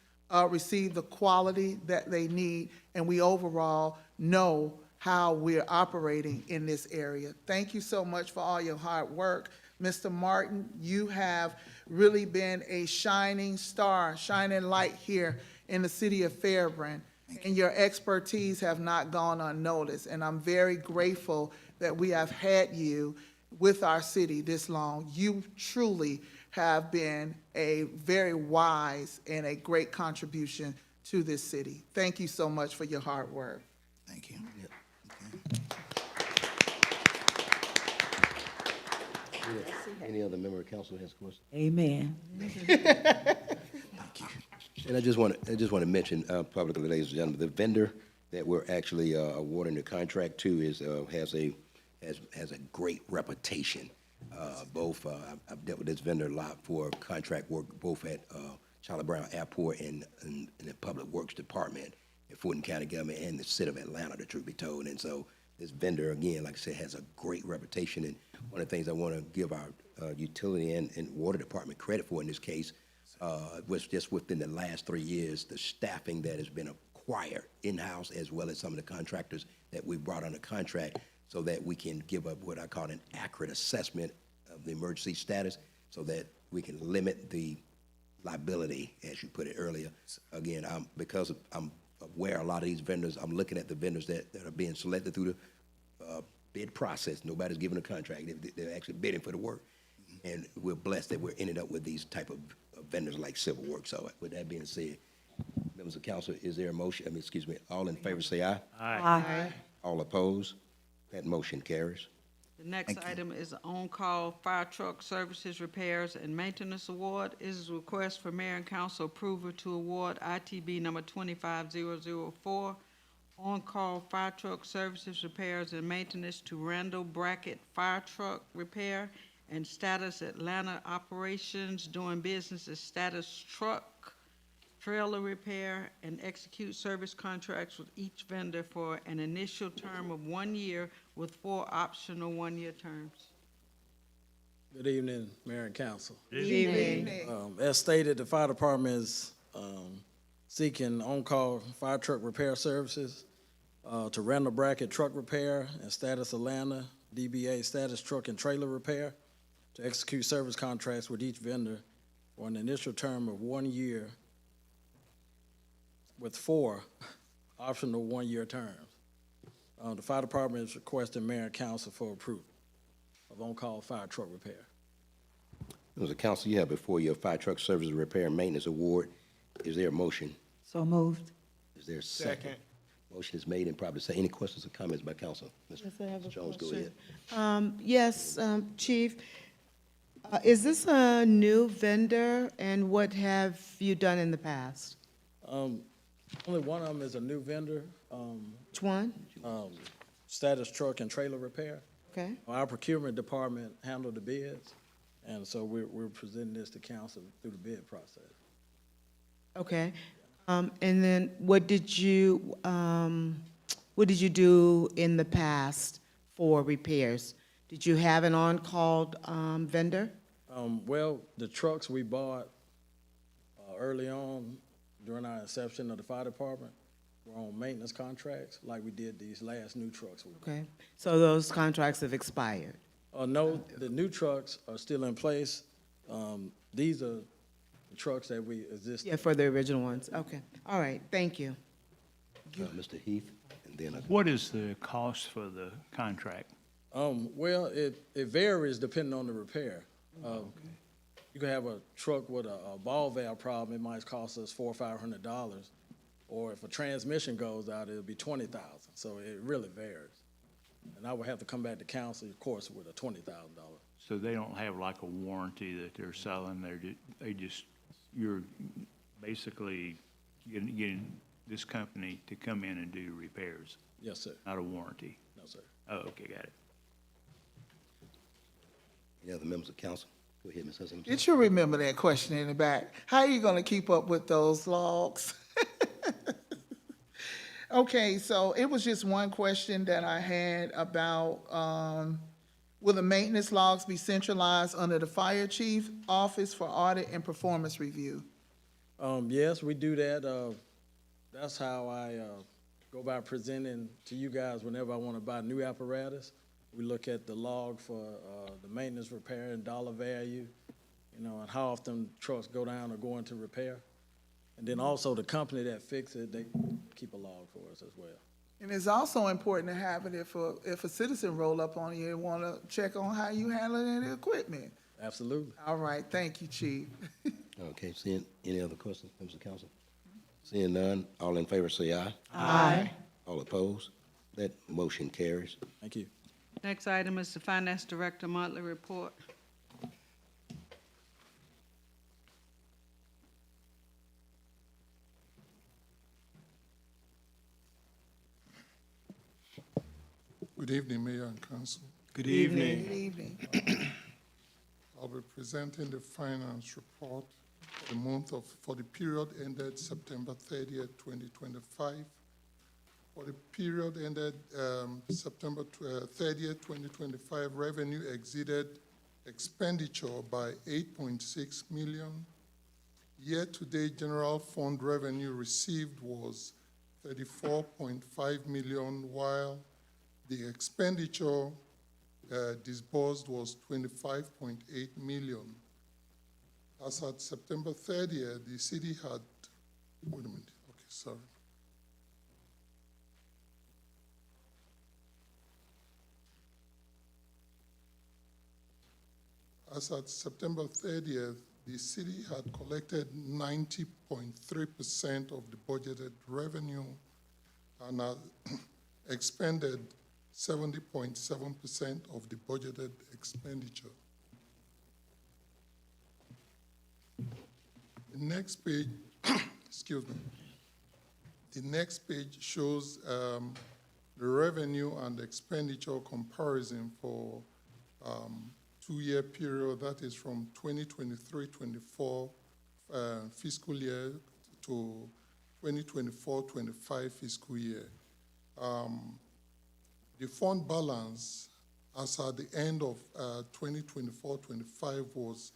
receive the quality that they need, and we overall know how we're operating in this area. Thank you so much for all your hard work. Mr. Martin, you have really been a shining star, shining light here in the city of Fairburn, and your expertise have not gone unnoticed. And I'm very grateful that we have had you with our city this long. You truly have been a very wise and a great contribution to this city. Thank you so much for your hard work. Thank you. Any other member of council has a question? Amen. And I just want to mention publicly, ladies and gentlemen, the vendor that we're actually awarding the contract to has a great reputation. I've dealt with this vendor a lot for contract work, both at Charlie Brown Airport and in the Public Works Department in Fulton County Government and the city of Atlanta, the truth be told. And so this vendor, again, like I said, has a great reputation. And one of the things I want to give our utility and water department credit for in this case was just within the last 3 years, the staffing that has been acquired in-house, as well as some of the contractors that we brought under contract, so that we can give up what I call an accurate assessment of the emergency status, so that we can limit the liability, as you put it earlier. Again, because I'm aware of a lot of these vendors, I'm looking at the vendors that are being selected through the bid process. Nobody's giving a contract. They're actually bidding for the work. And we're blessed that we're ended up with these type of vendors like Civil Works. So with that being said, members of council, is there a motion? All in favor say aye. Aye. All opposed? That motion carries. The next item is on-call fire truck services, repairs, and maintenance award. It is a request for mayor and council approval to award ITB number 25004, on-call fire truck services, repairs, and maintenance to Randall Brackett Fire Truck Repair and Status Atlanta Operations, doing business as Status Truck Trailer Repair, and execute service contracts with each vendor for an initial term of 1 year with 4 optional 1-year terms. Good evening, Mayor and Council. Good evening. As stated, the fire department is seeking on-call fire truck repair services to Randall Brackett Truck Repair and Status Atlanta DBA Status Truck and Trailer Repair to execute service contracts with each vendor for an initial term of 1 year with 4 optional 1-year terms. The fire department is requesting mayor and council for approval of on-call fire truck repair. Members of council, you have before you a fire truck service repair and maintenance award. Is there a motion? So moved. Is there a second? Motion is made and probably say, any questions or comments by council? Yes, I have a Mr. Jones, go question. ahead. Yes, Chief, is this a new vendor, and what have you done in the past? Only one of them is a new vendor. Which one? Status Truck and Trailer Repair. Okay. Our procurement department handled the bids, and so we're presenting this to council through the bid process. Okay. And then what did you do in the past for repairs? Did you have an on-call vendor? Well, the trucks we bought early on during our inception of the fire department were on maintenance contracts, like we did these last new trucks we bought. Okay. So those contracts have expired? No, the new trucks are still in place. These are the trucks that we exist. Yeah, for the original ones. Okay. All right. Thank you. Mr. Heath, and then What is the cost for the contract? Well, it varies depending on the repair. You can have a truck with a ball valve problem, it might cost us $400 or $500. Or if a transmission goes out, it'll be $20,000. So it really varies. And I would have to come back to council, of course, with a $20,000. So they don't have like a warranty that they're selling, you're basically getting this company to come in and do repairs? Yes, sir. Not a warranty? No, sir. Oh, okay, got it. any other members of council? Go ahead, Ms. Hudson. Did you remember that question in the back? How are you gonna keep up with those logs? Okay, so it was just one question that I had about, will the maintenance logs be centralized under the fire chief office for audit and performance review? Yes, we do that. That's how I go about presenting to you guys whenever I want to buy new apparatus. We look at the log for the maintenance, repair, and dollar value, and how often trucks go down or go into repair. And then also the company that fixes it, they keep a log for us as well. And it's also important to have it if a citizen roll up on you and wanna check on how you handling the equipment. Absolutely. All right, thank you, Chief. Okay, seeing any other questions, members of council? Seeing none, all in favor say aye. Aye. All opposed? That motion carries. Thank you. Next item is the Finance Director monthly report. Good evening, Mayor and Council. Good evening. Good evening. I'll be presenting the finance report for the period ended September 30th, 2025. For the period ended September 30th, 2025, revenue exceeded expenditure by 8.6 million. Year-to-date general fund revenue received was 34.5 million, while the expenditure disbursed was 25.8 million. As at September 30th, the city had, wait a minute, okay, sorry. As at September 30th, the city had collected 90.3% of the budgeted revenue and had expended 70.7% of the budgeted expenditure. The next page, excuse me. The next page shows the revenue and expenditure comparison for 2-year period, that is from 2023-24 fiscal year to 2024-25 fiscal year. The fund balance as at the end of 2024-25 was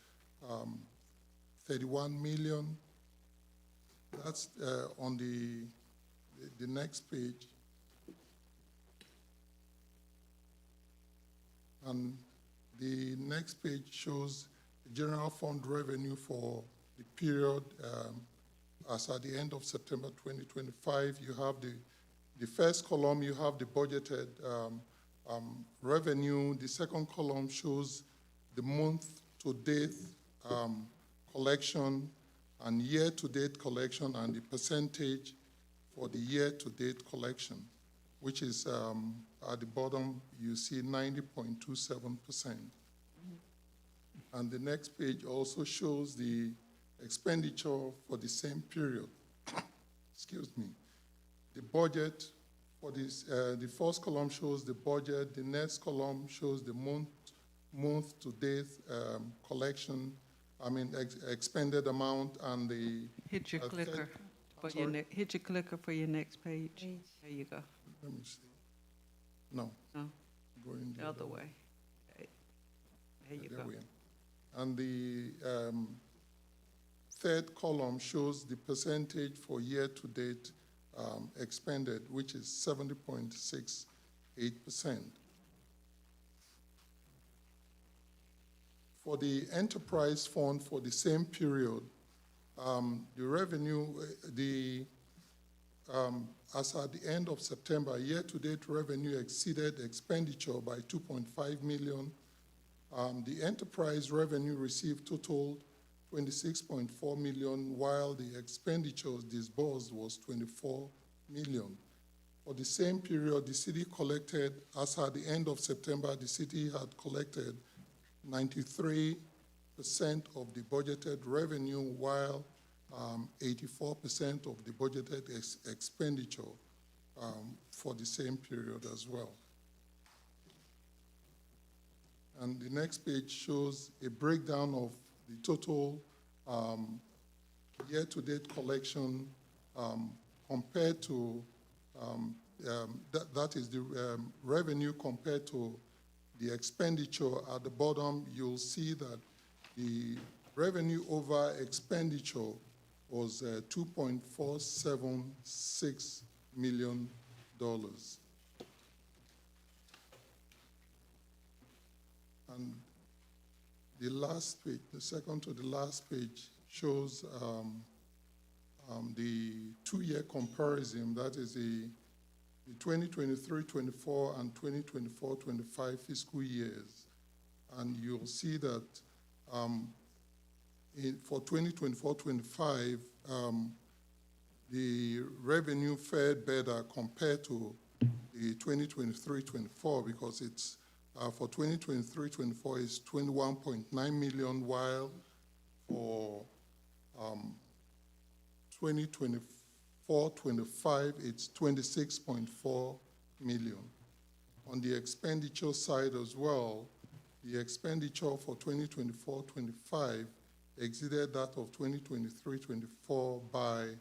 31 million. That's on the next page. And the next page shows the general fund revenue for the period as at the end of September 2025. You have the first column, you have the budgeted revenue. The second column shows the month-to-date collection and year-to-date collection and the percentage for the year-to-date collection, which is at the bottom, you see 90.27%. And the next page also shows the expenditure for the same period. Excuse me. The budget for this, the first column shows the budget, the next column shows the month-to-date collection, expended amount, and the... Hit your clicker for your hit your clicker for your next page. There you go. Let me see. No. No. Going The other way. Okay. There you go. we are. And the third column shows the percentage for year-to-date expended, which is 70.68%. For the enterprise fund for the same period, the revenue, as at the end of September, year-to-date revenue exceeded expenditure by 2.5 million. The enterprise revenue received totaled 26.4 million, while the expenditures disbursed was 24 million. For the same period, the city collected, as at the end of September, the city had collected 93% of the budgeted revenue, while 84% of the budgeted expenditure for the same period as well. And the next page shows a breakdown of the total year-to-date collection compared to, that is the revenue compared to the expenditure. At the bottom, you'll see that the revenue over expenditure was $2.476 million. And the last page, the second to the last page, shows the two-year comparison. That is the 2023-24 and 2024-25 fiscal years. And you'll see that for 2024-25, the revenue fared better compared to the 2023-24 because it's for 2023-24 is 21.9 million, while for 2024-25 it's 26.4 million. On the expenditure side as well, the expenditure for 2024-25 exceeded that of 2023-24 by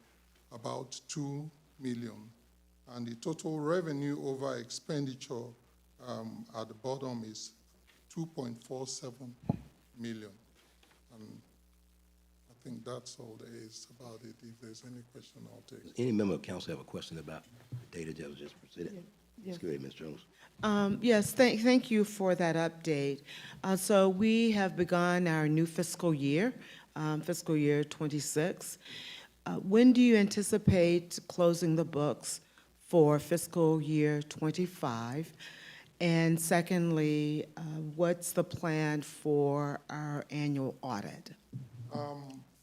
about 2 million. And the total revenue over expenditure at the bottom is 2.47 million. And I think that's all there is about it. If there's any question, I'll take it. Any member of council have a question about the data that was just presented? Let's go ahead, Ms. Jones. Yes, thank you for that update. So we have begun our new fiscal year 26. When do you anticipate closing the books for fiscal year 25? And secondly, what's the plan for our annual audit?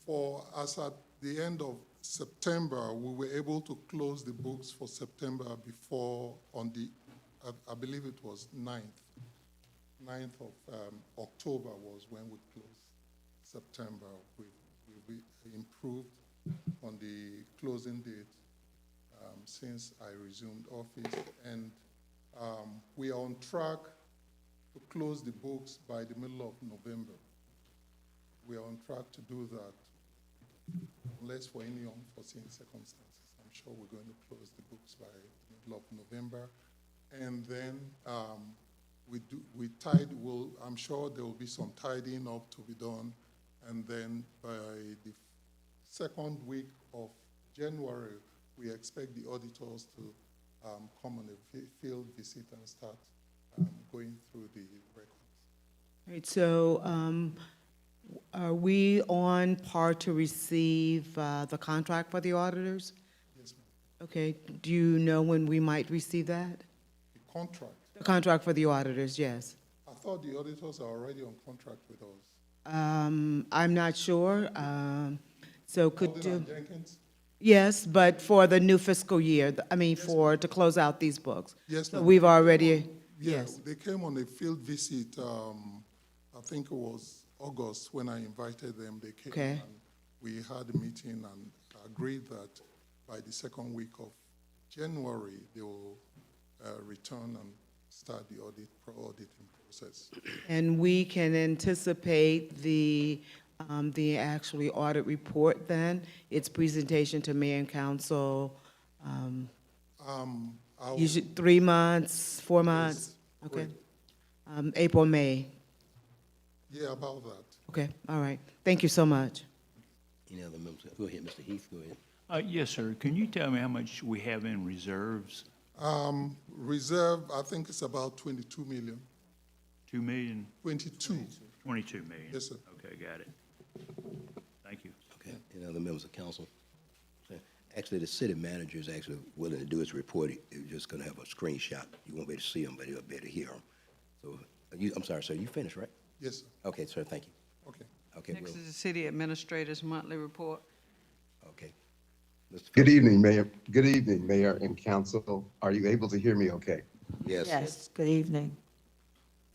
For us at the end of September, we were able to close the books for September before on the, I believe it was 9th of October was when we closed September. We improved on the closing date since I resumed office, and we are on track to close the books by the middle of November. We are on track to do that, unless for any unforeseen circumstances. I'm sure we're going to close the books by the middle of November. And then I'm sure there will be some tidying up to be done. And then by the second week of January, we expect the auditors to come on a field visit and start going through the records. Right, so are we on par to receive the contract for the auditors? Yes, ma'am. Okay, do you know when we might receive that? The contract. The contract for the auditors, yes. I thought the auditors are already on contract with us. I'm not sure. So could Alden you? and Jenkins? Yes, but for the new fiscal year, to close out these books. Yes, So ma'am. we've already, Yeah, yes. they came on a field visit, I think it was August when I invited them. They came Okay. and we had a meeting and agreed that by the second week of January, they will return and start the auditing process. And we can anticipate the actually audit report then, its presentation to mayor and council, usually 3 months, 4 months? Okay. April, May. Yeah, about that. Okay, all right. Thank you so much. Any other members? Go ahead, Mr. Heath, go ahead. Yes, sir. Can you tell me how much we have in reserves? Reserve, I think it's about 22 million. 2 million? 22. 22 million? Yes, sir. Okay, got it. Thank you. Okay, any other members of council? Actually, the city manager is actually willing to do his report. He's just gonna have a screenshot. You won't be able to see him, but you'll be able to hear him. So, I'm sorry, sir, you finished, right? Yes, sir. Okay, sir, thank you. Okay. Okay, Next well, is the city administrator's monthly report. okay. Mr. Good evening, Mayor. Good evening, Mayor and Council. Are you able to hear me okay? Yes. Yes, good evening.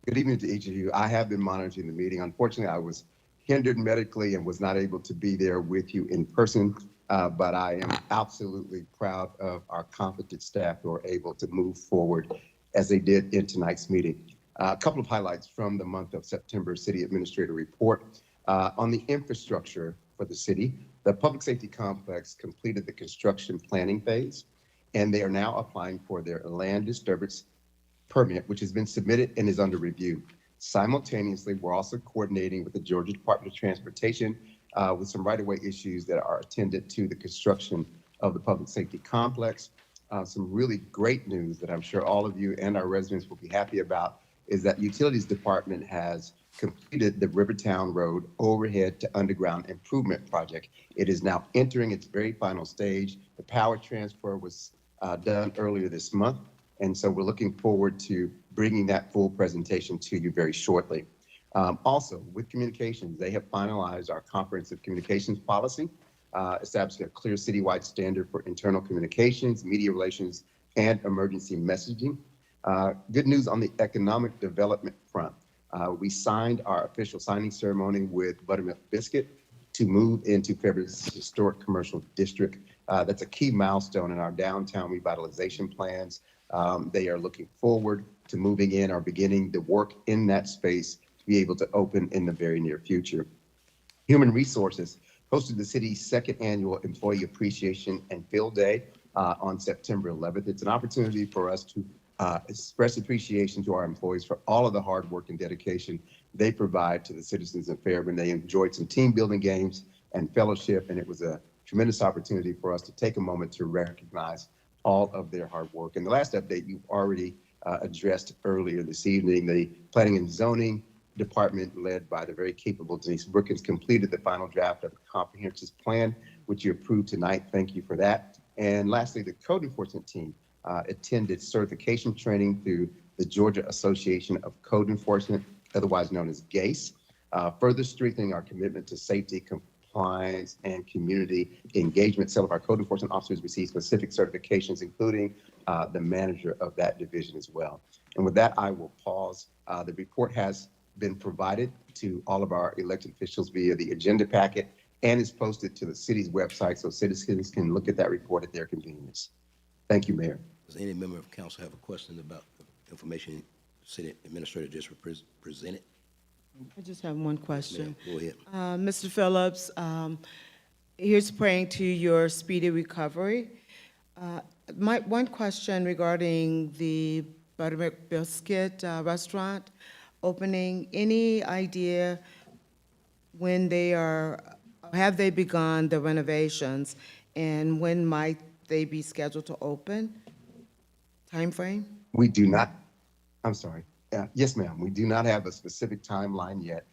Good evening to each of you. I have been monitoring the meeting. Unfortunately, I was hindered medically and was not able to be there with you in person, but I am absolutely proud of our competent staff who are able to move forward as they did in tonight's meeting. A couple of highlights from the month of September City Administrator Report. On the infrastructure for the city, the Public Safety Complex completed the construction planning phase, and they are now applying for their land disturbance permit, which has been submitted and is under review. Simultaneously, we're also coordinating with the Georgia Department of Transportation with some right-of-way issues that are attendant to the construction of the public safety complex. Some really great news that I'm sure all of you and our residents will be happy about is that Utilities Department has completed the Rivertown Road overhead to underground improvement project. It is now entering its very final stage. The power transfer was done earlier this month, and so we're looking forward to bringing that full presentation to you very shortly. Also, with communications, they have finalized our comprehensive communications policy, establishing a clear citywide standard for internal communications, media relations, and emergency messaging. Good news on the economic development front. We signed our official signing ceremony with Buttermilk Biscuit to move into Fairbury's historic commercial district. That's a key milestone in our downtown revitalization plans. They are looking forward to moving in or beginning the work in that space to be able to open in the very near future. Human Resources hosted the city's second annual Employee Appreciation and Field Day on September 11th. It's an opportunity for us to express appreciation to our employees for all of the hard work and dedication they provide to the citizens of Fairburn. They enjoyed some team building games and fellowship, and it was a tremendous opportunity for us to take a moment to recognize all of their hard work. And the last update you've already addressed earlier this evening, the Planning and Zoning Department, led by the very capable Denise Brookins, completed the final draft of the comprehensive plan, which you approved tonight. Thank you for that. And lastly, the code enforcement team attended certification training through the Georgia Association of Code Enforcement, otherwise known as GACE, further strengthening our commitment to safety, compliance, and community engagement. Some of our code enforcement officers received specific certifications, including the manager of that division as well. And with that, I will pause. The report has been provided to all of our elected officials via the agenda packet and is posted to the city's website so citizens can look at that report at their convenience. Thank you, Mayor. Does any member of council have a question about the information City Administrator just presented? I just have one question. Go ahead. Mr. Phillips, here's praying to your speedy recovery. My one question regarding the Buttermilk Biscuit restaurant opening, any idea when have they begun the renovations, and when might they be scheduled to open? Time frame? We do not, I'm sorry. Yes, ma'am. We do not have a specific timeline yet.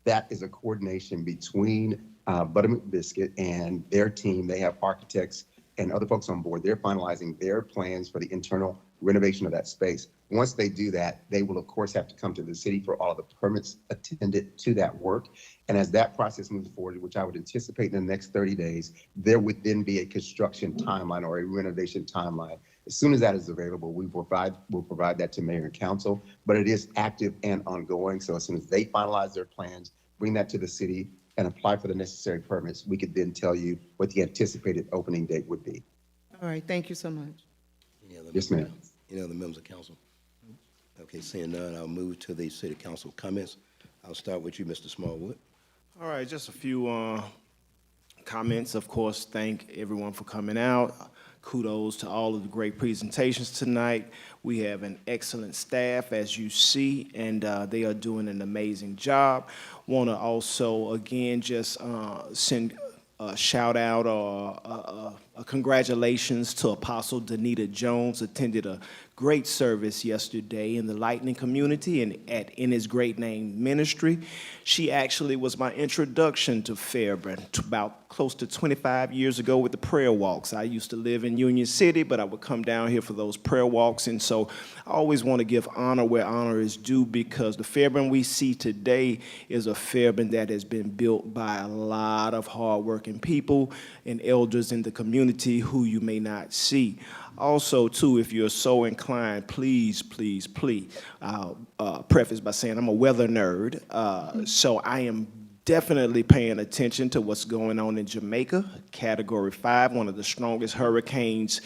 That is a coordination between Buttermilk Biscuit and their team. They have architects and other folks on board. They're finalizing their plans for the internal renovation of that space. Once they do that, they will, of course, have to come to the city for all of the permits attendant to that work. And as that process moves forward, which I would anticipate in the next 30 days, there would then be a construction timeline or a renovation timeline. As soon as that is available, we'll provide that to Mayor and Council, but it is active and ongoing. So as soon as they finalize their plans, bring that to the city and apply for the necessary permits, we could then tell you what the anticipated opening date would be. All right, thank you so much. Yes, ma'am. Any other members of council? Okay, seeing none, I'll move to the city council comments. I'll start with you, Mr. Smallwood. All right, just a few comments. Of course, thank everyone for coming out. Kudos to all of the great presentations tonight. We have an excellent staff, as you see, and they are doing an amazing job. Want to also, again, just send a shout out or a congratulations to Apostle Danita Jones. Attended a great service yesterday in the Lightning community and at In His Great Name Ministry. She actually was my introduction to Fairburn about close to 25 years ago with the prayer walks. I used to live in Union City, but I would come down here for those prayer walks. And so I always want to give honor where honor is due, because the Fairburn we see today is a Fairburn that has been built by a lot of hardworking people and elders in the community who you may not see. Also, too, if you're so inclined, please, please, please, I'll preface by saying I'm a weather nerd, so I am definitely paying attention to what's going on in Jamaica, Category 5, one of the strongest hurricanes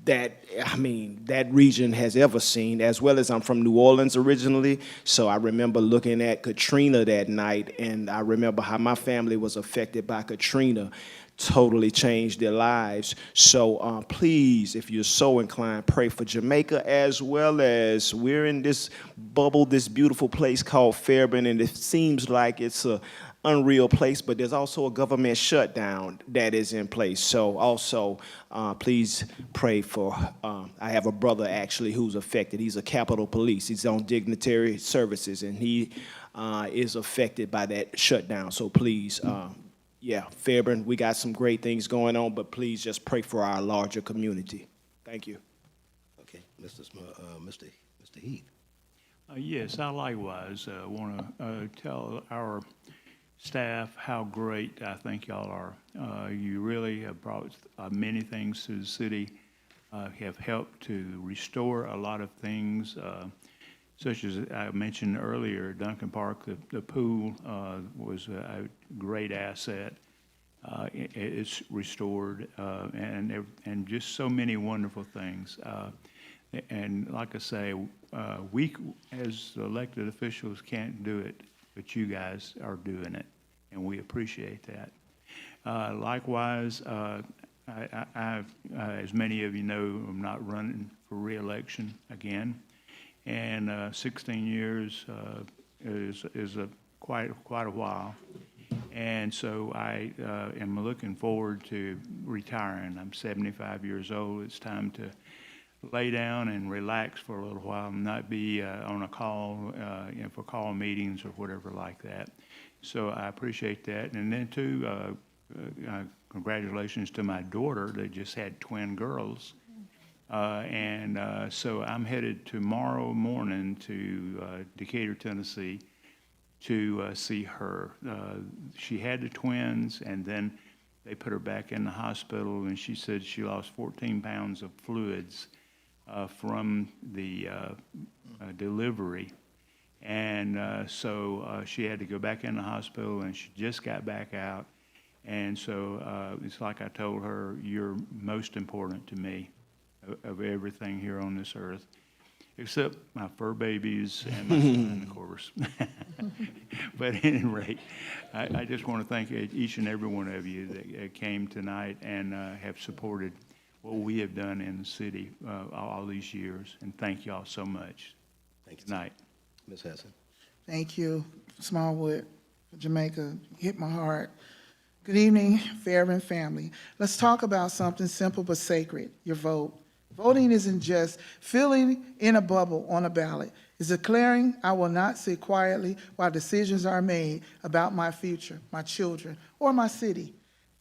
that region has ever seen, as well as I'm from New Orleans originally. So I remember looking at Katrina that night, and I remember how my family was affected by Katrina, totally changed their lives. So please, if you're so inclined, pray for Jamaica, as well as we're in this bubble, this beautiful place called Fairburn, and it seems like it's a unreal place, but there's also a government shutdown that is in place. So also, please pray for, I have a brother actually who's affected. He's a Capitol Police. He's on dignitary services, and he is affected by that shutdown. So please, yeah, Fairburn, we got some great things going on, but please just pray for our larger community. Thank you. Okay, Mr. Heath. Yes, I likewise want to tell our staff how great I think y'all are. You really have brought many things to the city, have helped to restore a lot of things, such as I mentioned earlier, Duncan Park, the pool was a great asset. It's restored, and just so many wonderful things. And like I say, we as elected officials can't do it, but you guys are doing it, and we appreciate that. Likewise, as many of you know, I'm not running for re-election again, and 16 years is quite a while, and so I am looking forward to retiring. I'm 75 years old. It's time to lay down and relax for a little while and not be on a call, for call meetings or whatever like that. So I appreciate that. And then too, congratulations to my daughter that just had twin girls. So I'm headed tomorrow morning to Decatur, Tennessee to see her. She had the twins, and then they put her back in the hospital, and she said she lost 14 pounds of fluids from the delivery. And so she had to go back in the hospital, and she just got back out. And so it's like I told her, you're most important to me of everything here on this earth, except my fur babies and my son, of course. But at any rate, I just want to thank each and every one of you that came tonight and have supported what we have done in the city all these years. And thank you all so much. Thank you. Tonight. Ms. Hassan. Thank you, Smallwood, Jamaica. Hit my heart. Good evening, Fairburn family. Let's talk about something simple but sacred, your vote. Voting isn't just filling in a bubble on a ballot. It's declaring I will not sit quietly while decisions are made about my future, my children, or my city.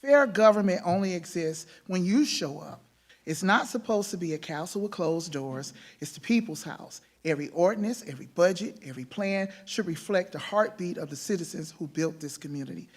Fair government only exists when you show up. It's not supposed to be a castle with closed doors. It's the people's house. Every ordinance, every budget, every plan should reflect the heartbeat of the citizens who built this community.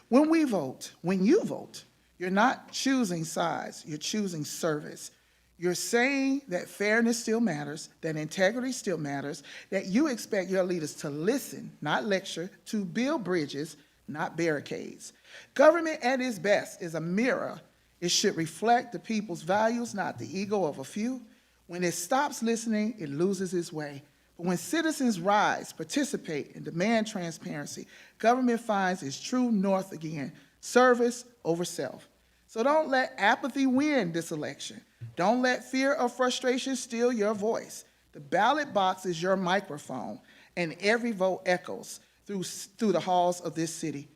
When we vote, when you vote, you're not choosing sides, you're choosing service. You're saying that fairness still matters, that integrity still matters, that you expect your leaders to listen, not lecture, to build bridges, not barricades. Government at its best is a mirror. It should reflect the people's values, not the ego of a few. When it stops listening, it loses its way. But when citizens rise, participate, and demand transparency, government finds its true north again, service over self. So don't let apathy win this election. Don't let fear or frustration steal your voice. The ballot box is your microphone, and every vote echoes through the halls of this city.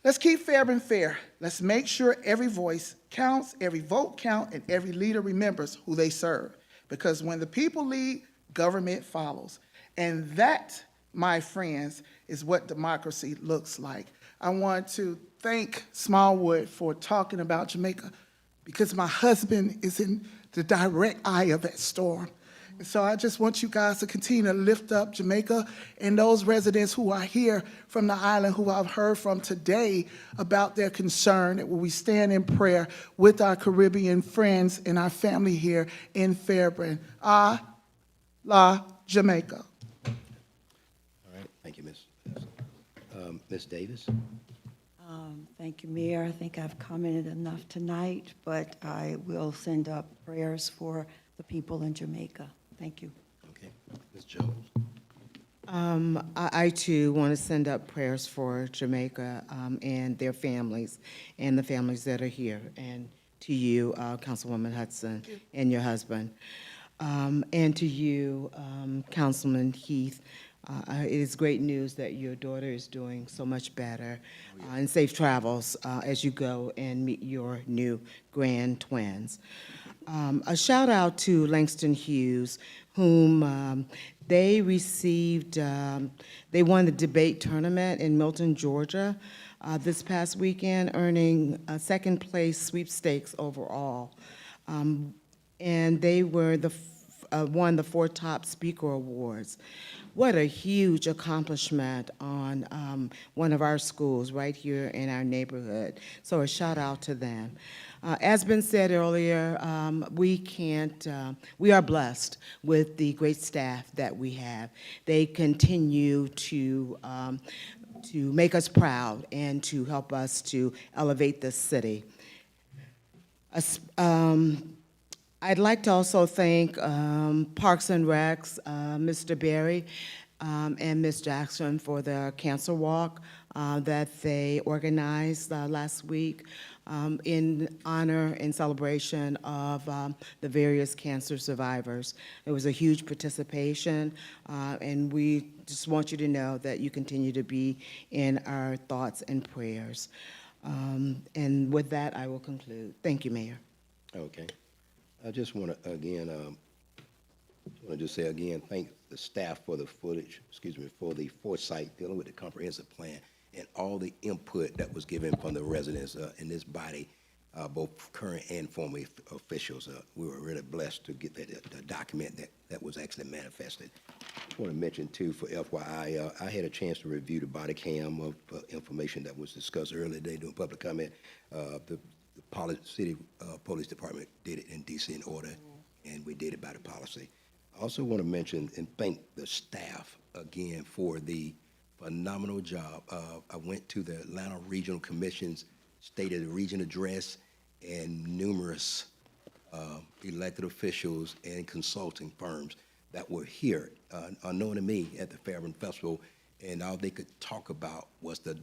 Let's keep Fairburn fair. Let's make sure every voice counts, every vote counts, and every leader remembers who they serve. Because when the people lead, government follows. And that, my friends, is what democracy looks like. I want to thank Smallwood for talking about Jamaica, because my husband is in the direct eye of that storm. And so I just want you guys to continue to lift up Jamaica and those residents who are here from the island who I've heard from today about their concern, that we stand in prayer with our Caribbean friends and our family here in Fairburn. La Jamaica. All right, thank you, Ms. Ms. Davis. Thank you, Mayor. I think I've commented enough tonight, but I will send up prayers for the people in Jamaica. Thank you. Okay, Ms. Jones. I too want to send up prayers for Jamaica and their families and the families that are here, and to you, Councilwoman Hudson, and your husband. And to you, Councilman Heath. It is great news that your daughter is doing so much better, and safe travels as you go and meet your new grand twins. A shout out to Langston Hughes, whom they received, they won the debate tournament in Milton, Georgia this past weekend, earning a second place sweepstakes overall. And they were won the 4 top speaker awards. What a huge accomplishment on one of our schools right here in our neighborhood. So a shout out to them. As been said earlier, we are blessed with the great staff that we have. They continue to make us proud and to help us to elevate this city. I'd like to also thank Parks and Recs, Mr. Berry and Ms. Jackson for the cancer walk that they organized last week in honor and celebration of the various cancer survivors. It was a huge participation, and we just want you to know that you continue to be in our thoughts and prayers. And with that, I will conclude. Thank you, Mayor. Okay. I just want to, again, thank the staff for the for the foresight dealing with the comprehensive plan and all the input that was given from the residents in this body, both current and former officials. We were really blessed to get that document that was actually manifested. I want to mention, too, for FYI, I had a chance to review the body cam of information that was discussed earlier today during public comment. The city police department did it in decent order, and we did it by the policy. I also want to mention and thank the staff again for the phenomenal job. I went to the Atlanta Regional Commission's State of the Region address, and numerous elected officials and consulting firms that were here, unknown to me, at the Fairburn Festival, and all they could talk about was the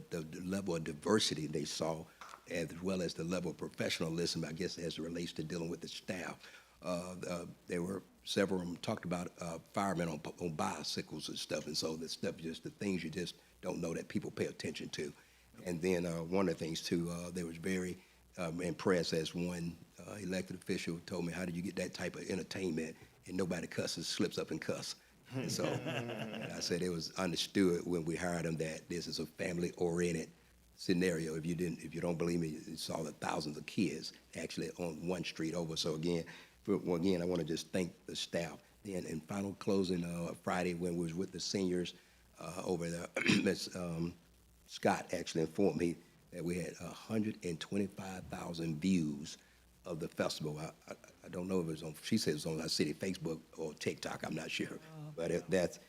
level of diversity they saw, as well as the level of professionalism, I guess, as it relates to dealing with the staff. There were several of them talked about firemen on bicycles and stuff, and so the stuff, just the things you just don't know that people pay attention to. And then one of the things, too, they was very impressed as one elected official told me, how did you get that type of entertainment and nobody cusses, slips up and cuss? And so I said it was understood when we hired them that this is a family-oriented scenario. If you don't believe me, you saw the thousands of kids actually on one street over. So again, I want to just thank the staff. Then in final closing, Friday when we was with the seniors over there, Ms. Scott actually informed me that we had 125,000 views of the festival. I don't know if it was on, she said it was on our city Facebook or TikTok, I'm not sure. But as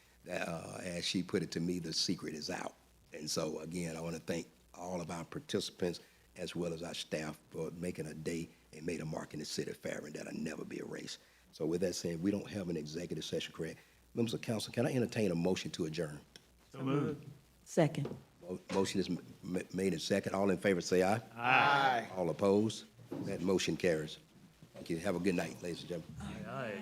she put it to me, the secret is out. And so again, I want to thank all of our participants as well as our staff for making a day and made a mark in the city of Fairburn that'll never be erased. So with that said, we don't have an executive session, correct? Members of council, can I entertain a motion to adjourn? So moved. Second. Motion is made and second. All in favor say aye. Aye. All opposed? That motion carries. Thank you. Have a good night, ladies and gentlemen. Aye.